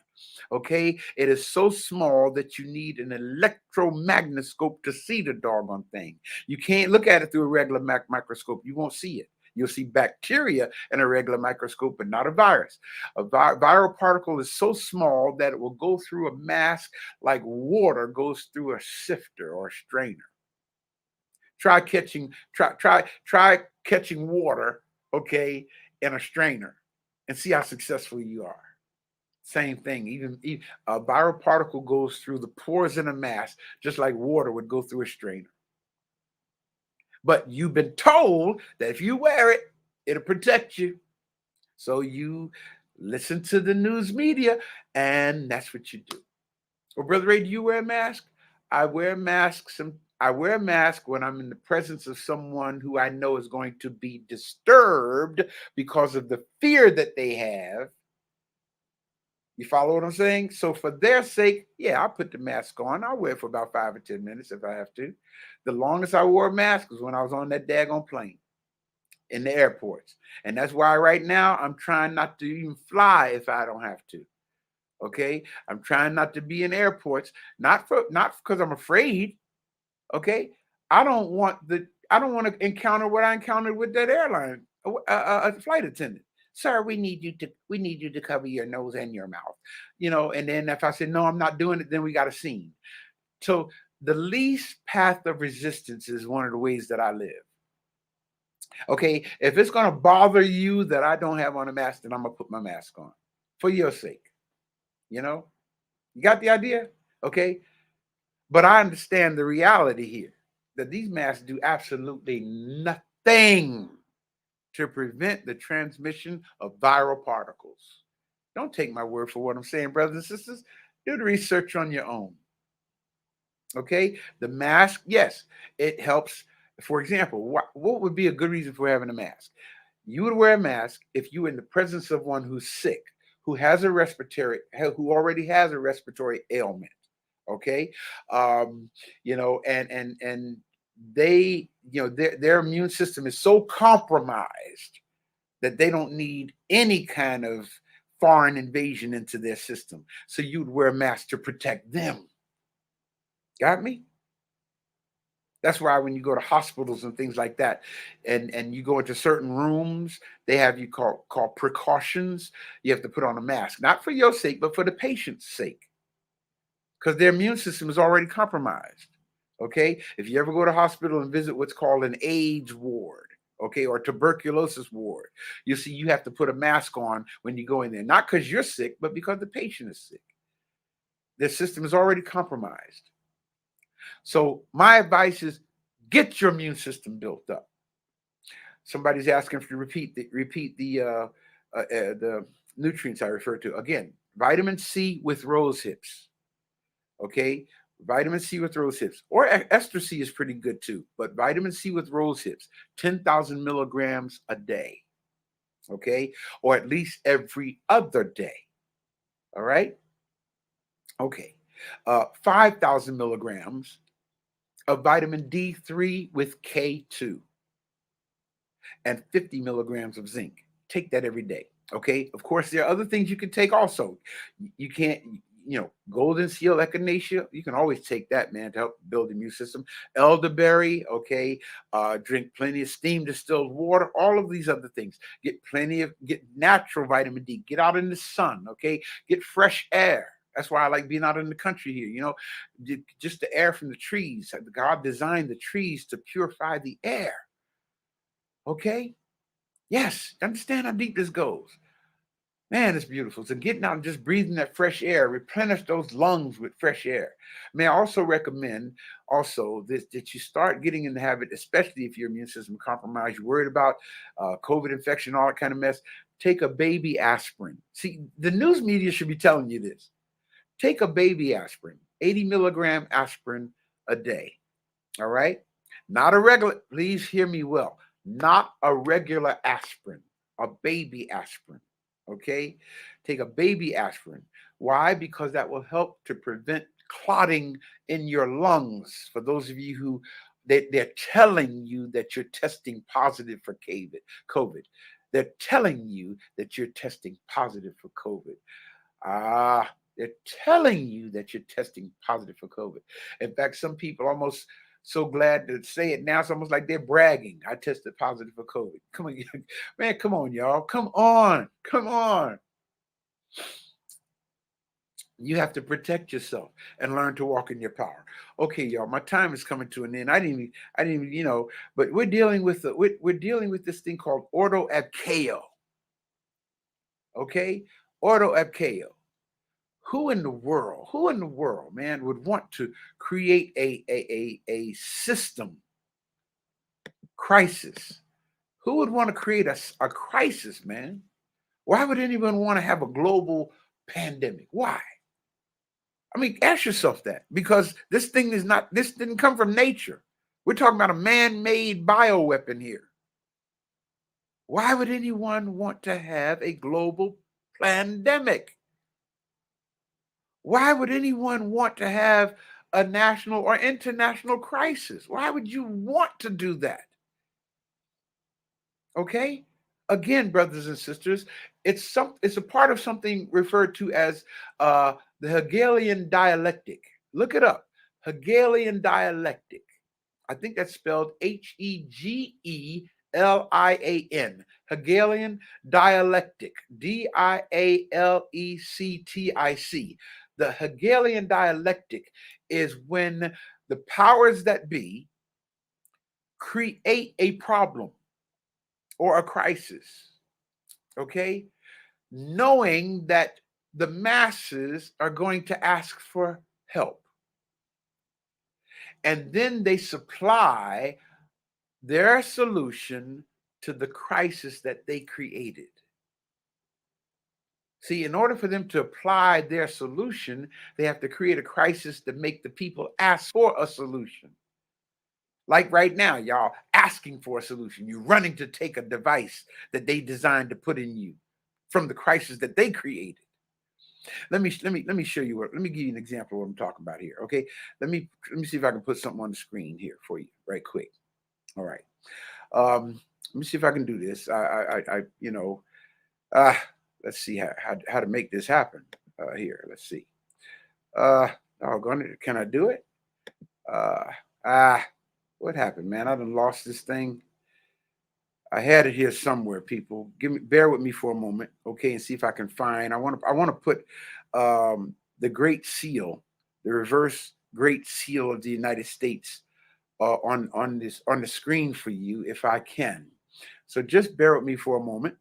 Okay, it is so small that you need an electromagnetoscope to see the doggone thing. You can't look at it through a regular microscope. You won't see it. You'll see bacteria in a regular microscope, but not a virus. A viral particle is so small that it will go through a mask like water goes through a sifter or a strainer. Try catching water, okay, in a strainer and see how successful you are. Same thing. Even a viral particle goes through the pores in a mask, just like water would go through a strainer. But you've been told that if you wear it, it'll protect you. So you listen to the news media, and that's what you do. Well, Brother Ray, do you wear a mask? I wear masks. I wear a mask when I'm in the presence of someone who I know is going to be disturbed because of the fear that they have. You follow what I'm saying? So for their sake, yeah, I'll put the mask on. I'll wear it for about 5 or 10 minutes if I have to. The longest I wore a mask was when I was on that daggone plane in the airports. And that's why right now I'm trying not to even fly if I don't have to. Okay? I'm trying not to be in airports, not because I'm afraid. Okay? I don't want to encounter what I encountered with that airline, a flight attendant. Sir, we need you to cover your nose and your mouth. And then if I said, no, I'm not doing it, then we got a scene. So the least path of resistance is one of the ways that I live. Okay, if it's going to bother you that I don't have on a mask, then I'm going to put my mask on for your sake. You got the idea? Okay, but I understand the reality here that these masks do absolutely nothing to prevent the transmission of viral particles. Don't take my word for what I'm saying, brothers and sisters. Do the research on your own. Okay? The mask, yes, it helps. For example, what would be a good reason for having a mask? You would wear a mask if you were in the presence of one who's sick, who already has a respiratory ailment. Okay? And they, their immune system is so compromised that they don't need any kind of foreign invasion into their system. So you'd wear a mask to protect them. Got me? That's why when you go to hospitals and things like that, and you go into certain rooms, they have you call precautions. You have to put on a mask, not for your sake, but for the patient's sake, because their immune system is already compromised. Okay? If you ever go to hospital and visit what's called an AIDS ward, okay, or tuberculosis ward. You see, you have to put a mask on when you go in there, not because you're sick, but because the patient is sick. Their system is already compromised. So my advice is get your immune system built up. Somebody's asking if you repeat the nutrients I referred to. Again, vitamin C with rose hips. Okay, vitamin C with rose hips, or ester C is pretty good too. But vitamin C with rose hips, 10,000 milligrams a day. Okay, or at least every other day. All right. Okay, 5,000 milligrams of vitamin D3 with K2 and 50 milligrams of zinc. Take that every day. Okay. Of course, there are other things you can take also. You can't, golden seal echinacea. You can always take that, man, to help build the immune system. Elderberry. Okay. Drink plenty of steam distilled water. All of these other things. Get natural vitamin D. Get out in the sun. Okay. Get fresh air. That's why I like being out in the country here. Just the air from the trees. God designed the trees to purify the air. Okay? Yes, understand how deep this goes. Man, it's beautiful. So getting out and just breathing that fresh air, replenish those lungs with fresh air. May I also recommend that you start getting in the habit, especially if your immune system is compromised, you're worried about COVID infection, all that kind of mess. Take a baby aspirin. See, the news media should be telling you this. Take a baby aspirin, 80 milligram aspirin a day. All right? Not a regular, please hear me well. Not a regular aspirin, a baby aspirin. Okay? Take a baby aspirin. Why? Because that will help to prevent clotting in your lungs. For those of you who they're telling you that you're testing positive for COVID. They're telling you that you're testing positive for COVID. They're telling you that you're testing positive for COVID. In fact, some people almost so glad to say it now. It's almost like they're bragging. I tested positive for COVID. Come on, man. Come on, y'all. Come on. Come on. You have to protect yourself and learn to walk in your power. Okay, y'all. My time is coming to an end. I didn't even, but we're dealing with this thing called ordo ab chaos. Okay, ordo ab chaos. Who in the world, man, would want to create a system crisis? Who would want to create a crisis, man? Why would anyone want to have a global pandemic? Why? I mean, ask yourself that, because this didn't come from nature. We're talking about a man-made bioweapon here. Why would anyone want to have a global pandemic? Why would anyone want to have a national or international crisis? Why would you want to do that? Okay? Again, brothers and sisters, it's a part of something referred to as the Hegelian dialectic. Look it up. Hegelian dialectic. I think that's spelled Hegelian. Hegelian dialectic. Dialectic. The Hegelian dialectic is when the powers that be create a problem or a crisis, okay? Knowing that the masses are going to ask for help. And then they supply their solution to the crisis that they created. See, in order for them to apply their solution, they have to create a crisis to make the people ask for a solution. Like right now, y'all asking for a solution. You're running to take a device that they designed to put in you from the crisis that they created. Let me show you let me give you an example of what I'm talking about here. Okay. Let me see if I can put something on the screen here for you right quick. All right. Let me see if I can do this. Let's see how to make this happen here. Let's see. Can I do it? What happened, man? I done lost this thing. I had it here somewhere, people. Bear with me for a moment, okay, and see if I can find. I want to put the Great Seal, the reverse Great Seal of the United States, on the screen for you, if I can. So just bear with me for a moment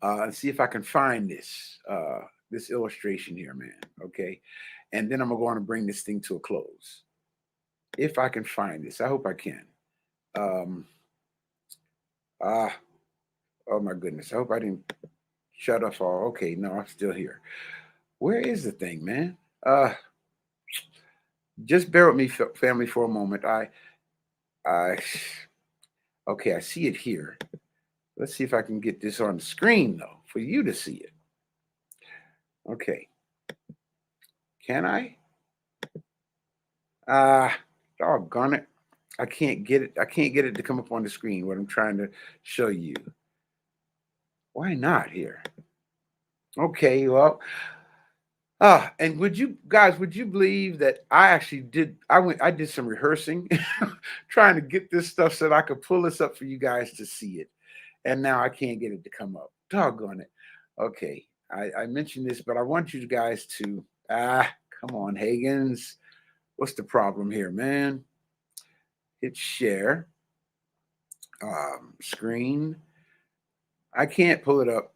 and see if I can find this illustration here, man. Okay. And then I'm going to go on and bring this thing to a close. If I can find this, I hope I can. Oh my goodness. I hope I didn't shut off all. Okay. No, I'm still here. Where is the thing, man? Just bear with me, family, for a moment. Okay, I see it here. Let's see if I can get this on the screen, though, for you to see it. Okay. Can I? Doggone it. I can't get it. I can't get it to come up on the screen, what I'm trying to show you. Why not here? Okay, well, and would you believe that I did some rehearsing trying to get this stuff so that I could pull this up for you guys to see it. And now I can't get it to come up. Doggone it. Okay. I mentioned this, but I want you guys to, come on, Hagins. What's the problem here, man? Hit share. Screen. I can't pull it up.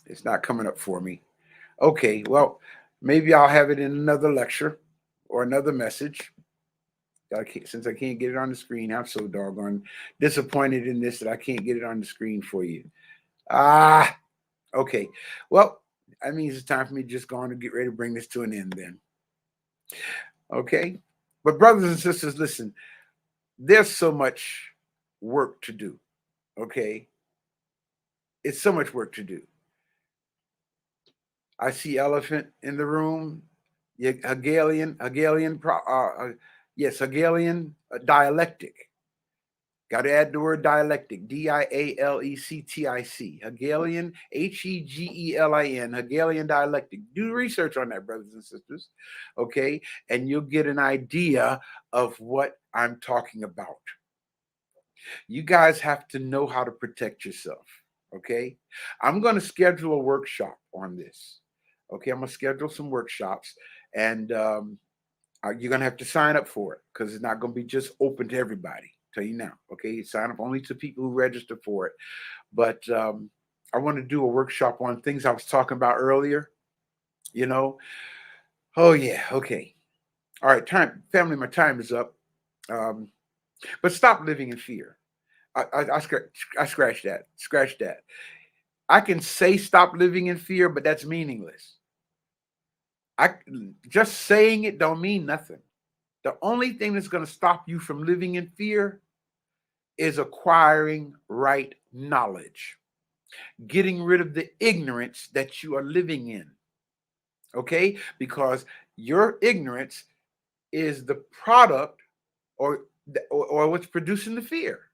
It's not coming up for me. Okay, well, maybe I'll have it in another lecture or another message. Since I can't get it on the screen, I'm so doggone disappointed in this that I can't get it on the screen for you. Okay. Well, that means it's time for me to just go on and get ready to bring this to an end then. Okay. But brothers and sisters, listen, there's so much work to do. Okay. It's so much work to do. I see elephant in the room. Hegelian, dialectic. Got to add the word dialectic, dialectic, Hegelian, Hegelin, Hegelian dialectic. Do research on that, brothers and sisters, okay? And you'll get an idea of what I'm talking about. You guys have to know how to protect yourself, okay? I'm going to schedule a workshop on this, okay? I'm going to schedule some workshops, and you're going to have to sign up for it because it's not going to be just open to everybody. Tell you now, okay? You sign up only to people who register for it. But I want to do a workshop on things I was talking about earlier, you know? Oh, yeah, okay. All right, family, my time is up. But stop living in fear. I scratch that. Scratch that. I can say stop living in fear, but that's meaningless. Just saying it don't mean nothing. The only thing that's going to stop you from living in fear is acquiring right knowledge, getting rid of the ignorance that you are living in. Okay? Because your ignorance is the product or what's producing the fear.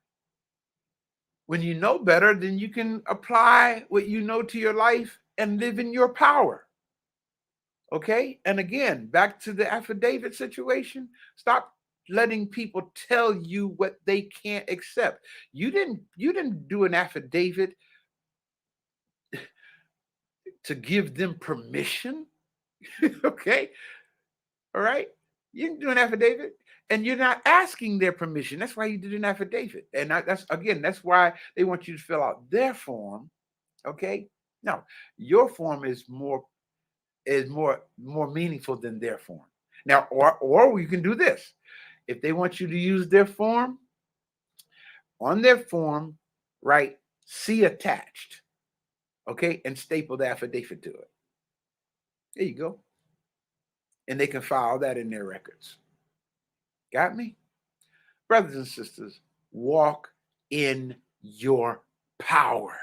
When you know better, then you can apply what you know to your life and live in your power. Okay? And again, back to the affidavit situation, stop letting people tell you what they can't accept. You didn't do an affidavit to give them permission. Okay? All right? You didn't do an affidavit and you're not asking their permission. That's why you did an affidavit. And that's why they want you to fill out their form. Okay? Now, your form is more meaningful than their form. Now, or you can do this. If they want you to use their form, on their form, write "see attached," okay, and staple the affidavit to it. There you go. And they can file that in their records. Got me? Brothers and sisters, walk in your power.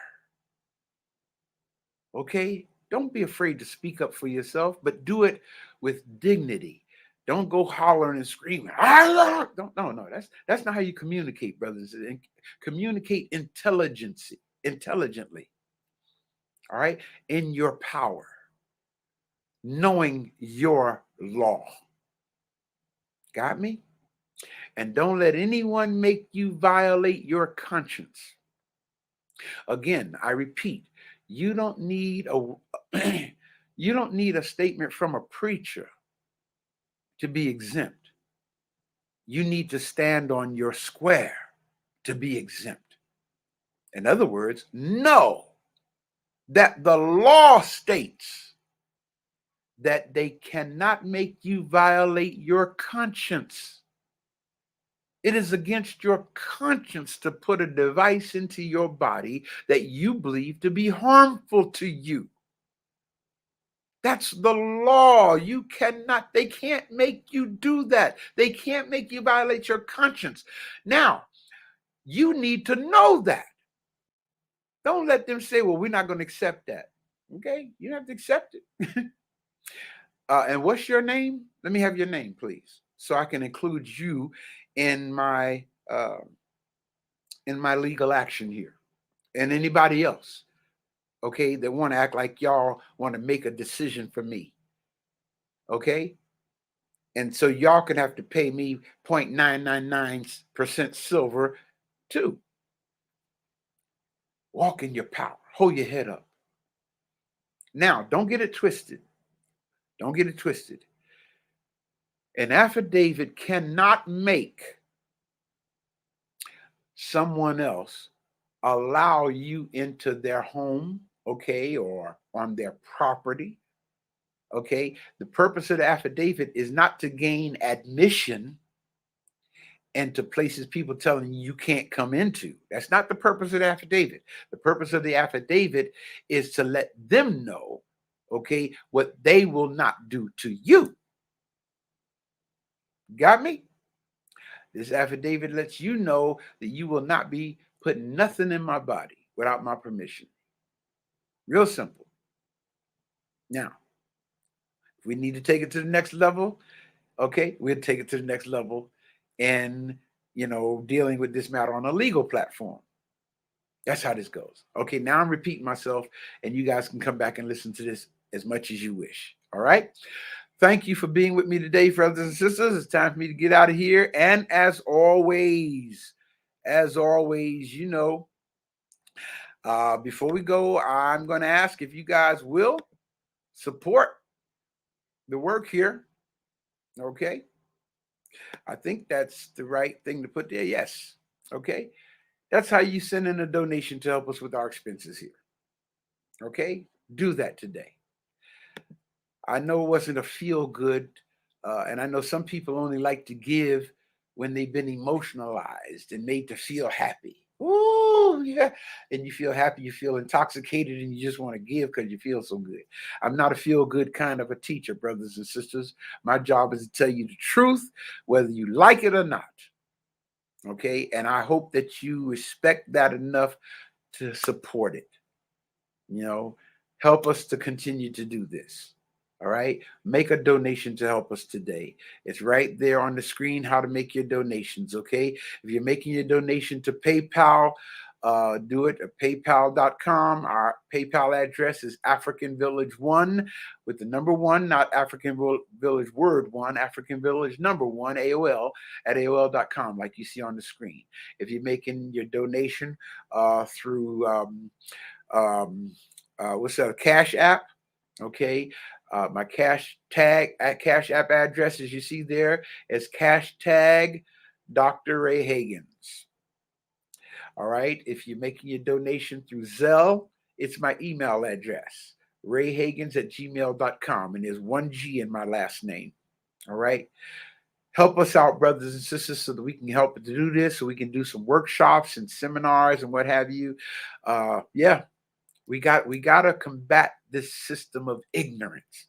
Okay? Don't be afraid to speak up for yourself, but do it with dignity. Don't go hollering and screaming. No. That's not how you communicate, brothers. Communicate intelligently. All right? In your power. Knowing your law. Got me? And don't let anyone make you violate your conscience. Again, I repeat, you don't need a statement from a preacher to be exempt. You need to stand on your square to be exempt. In other words, know that the law states that they cannot make you violate your conscience. It is against your conscience to put a device into your body that you believe to be harmful to you. That's the law. They can't make you do that. They can't make you violate your conscience. Now, you need to know that. Don't let them say, well, we're not going to accept that. Okay? You have to accept it. And what's your name? Let me have your name, please, so I can include you in my legal action here. And anybody else, okay, that want to act like y'all want to make a decision for me. Okay? And so y'all can have to pay me 0.999% silver too. Walk in your power. Hold your head up. Now, don't get it twisted. Don't get it twisted. An affidavit cannot make someone else allow you into their home, okay, or on their property, okay? The purpose of the affidavit is not to gain admission into places people telling you can't come into. That's not the purpose of the affidavit. The purpose of the affidavit is to let them know, okay, what they will not do to you. Got me? This affidavit lets you know that you will not be putting nothing in my body without my permission. Real simple. Now, if we need to take it to the next level, okay, we'll take it to the next level and, dealing with this matter on a legal platform. That's how this goes. Okay, now I'm repeating myself, and you guys can come back and listen to this as much as you wish. All right? Thank you for being with me today, brothers and sisters. It's time for me to get out of here. And as always, before we go, I'm going to ask if you guys will support the work here. Okay. I think that's the right thing to put there. Yes. Okay. That's how you send in a donation to help us with our expenses here. Okay. Do that today. I know it wasn't a feel good, and I know some people only like to give when they've been emotionalized and made to feel happy. Ooh, yeah. And you feel happy, you feel intoxicated, and you just want to give because you feel so good. I'm not a feel good kind of a teacher, brothers and sisters. My job is to tell you the truth, whether you like it or not. Okay. And I hope that you respect that enough to support it. Help us to continue to do this. All right. Make a donation to help us today. It's right there on the screen how to make your donations. Okay. If you're making your donation to PayPal, do it at paypal.com. Our PayPal address is African Village 1 with the number 1, not African Village word 1, African Village number 1, AOL at AOL.com, like you see on the screen. If you're making your donation through what's that, a Cash App? Okay. My Cash App address, as you see there, is #Dr. Ray Hagins. All right. If you're making your donation through Zelle, it's my email address, rayhagins@gmail.com. And there's 1 G in my last name. All right. Help us out, brothers and sisters, so that we can help to do this, so we can do some workshops and seminars and what have you. We got to combat this system of ignorance.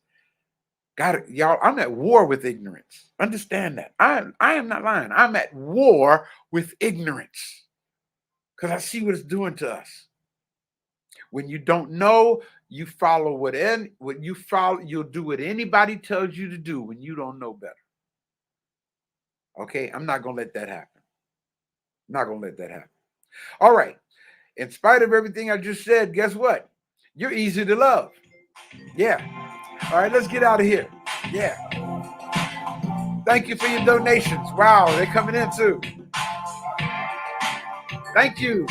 Y'all, I'm at war with ignorance. Understand that. I am not lying. I'm at war with ignorance because I see what it's doing to us. When you don't know, you follow you'll do what anybody tells you to do when you don't know better. Okay, I'm not going to let that happen. All right. In spite of everything I just said, guess what? You're easy to love. Yeah. All right, let's get out of here. Yeah. Thank you for your donations. Wow, they're coming in too. Thank you.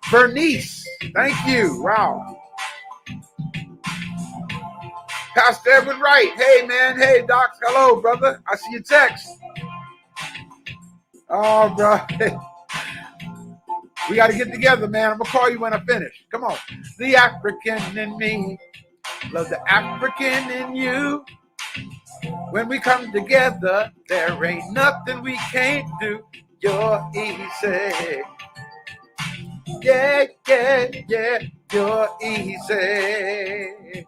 Bernice, thank you. Wow. Pastor Edward Wright. Hey, man. Hey, Doc. Hello, brother. I see your text. Oh, bro. We got to get together, man. I'm going to call you when I finish. Come on. The African in me. Love the African in you. When we come together, there ain't nothing we can't do. You're easy. Yeah, yeah, yeah. You're easy.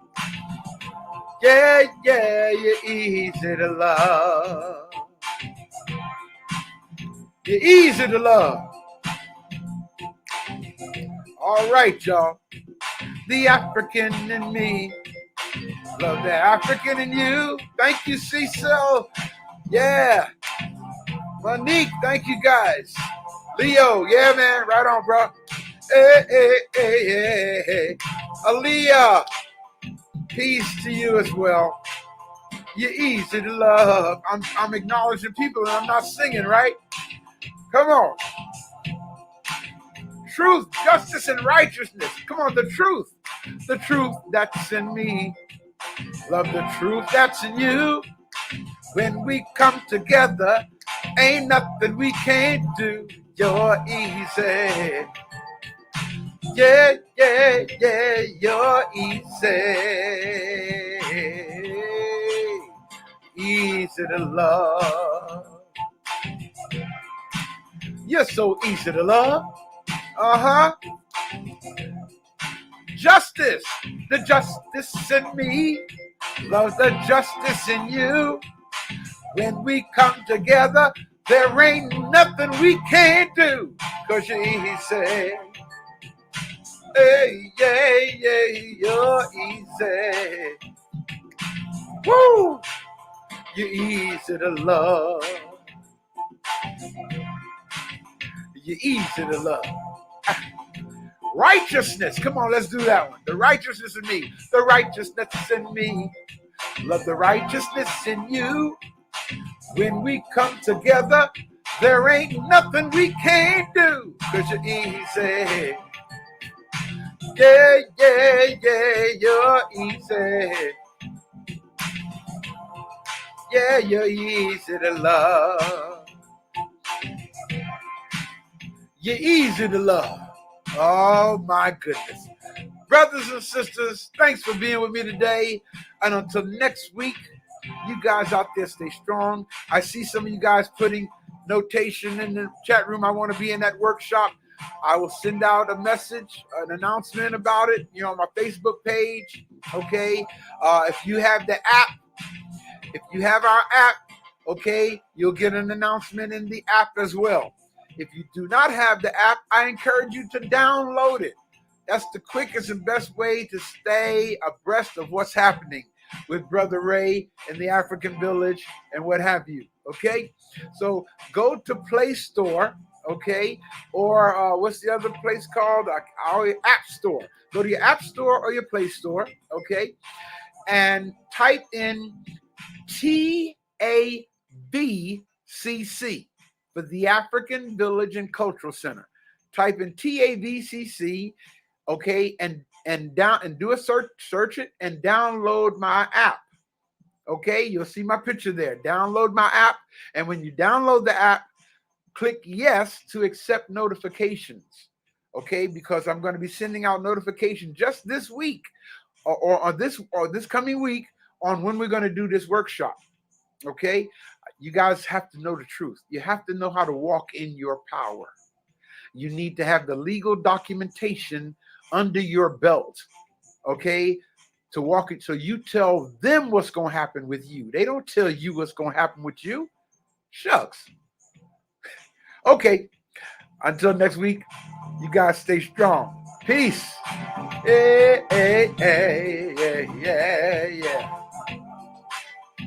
Yeah, yeah, you're easy to love. You're easy to love. All right, y'all. The African in me. Love the African in you. Thank you, Cecil. Yeah. Monique, thank you guys. Leo, yeah, man. Right on, bro. Hey, hey, hey, hey, hey. Aaliyah, peace to you as well. You're easy to love. I'm acknowledging people and I'm not singing, right? Come on. Truth, justice, and righteousness. Come on, the truth. The truth that's in me. Love the truth that's in you. When we come together, ain't nothing we can't do. You're easy. Yeah, yeah, yeah, you're easy. Easy to love. You're so easy to love. Uh-huh. Justice, the justice in me. Love the justice in you. When we come together, there ain't nothing we can't do. 'Cause you're easy. Hey, yeah, yeah, you're easy. Woo! You're easy to love. You're easy to love. Righteousness. Come on, let's do that one. The righteousness in me. The righteousness in me. Love the righteousness in you. When we come together, there ain't nothing we can't do. 'Cause you're easy. Yeah, yeah, yeah, you're easy. Yeah, you're easy to love. You're easy to love. Oh, my goodness. Brothers and sisters, thanks for being with me today. And until next week, you guys out there stay strong. I see some of you guys putting notation in the chat room. I want to be in that workshop. I will send out a message, an announcement about it, on my Facebook page. Okay. If you have the app, if you have our app, okay, you'll get an announcement in the app as well. If you do not have the app, I encourage you to download it. That's the quickest and best way to stay abreast of what's happening with Brother Ray and the African Village and what have you. Okay, so go to Play Store, okay, or what's the other place called? Our App Store. Go to your App Store or your Play Store, okay, and type in TAVCC for the African Village and Cultural Center. Type in TAVCC, okay, and do a search it and download my app. Okay, you'll see my picture there. Download my app, and when you download the app, click yes to accept notifications. Okay, because I'm going to be sending out notifications just this week or this coming week on when we're going to do this workshop. Okay, you guys have to know the truth. You have to know how to walk in your power. You need to have the legal documentation under your belt, okay, to walk it. So you tell them what's going to happen with you. They don't tell you what's going to happen with you. Shucks. Okay. Until next week, you guys stay strong. Peace. Hey, hey, hey, yeah, yeah, yeah.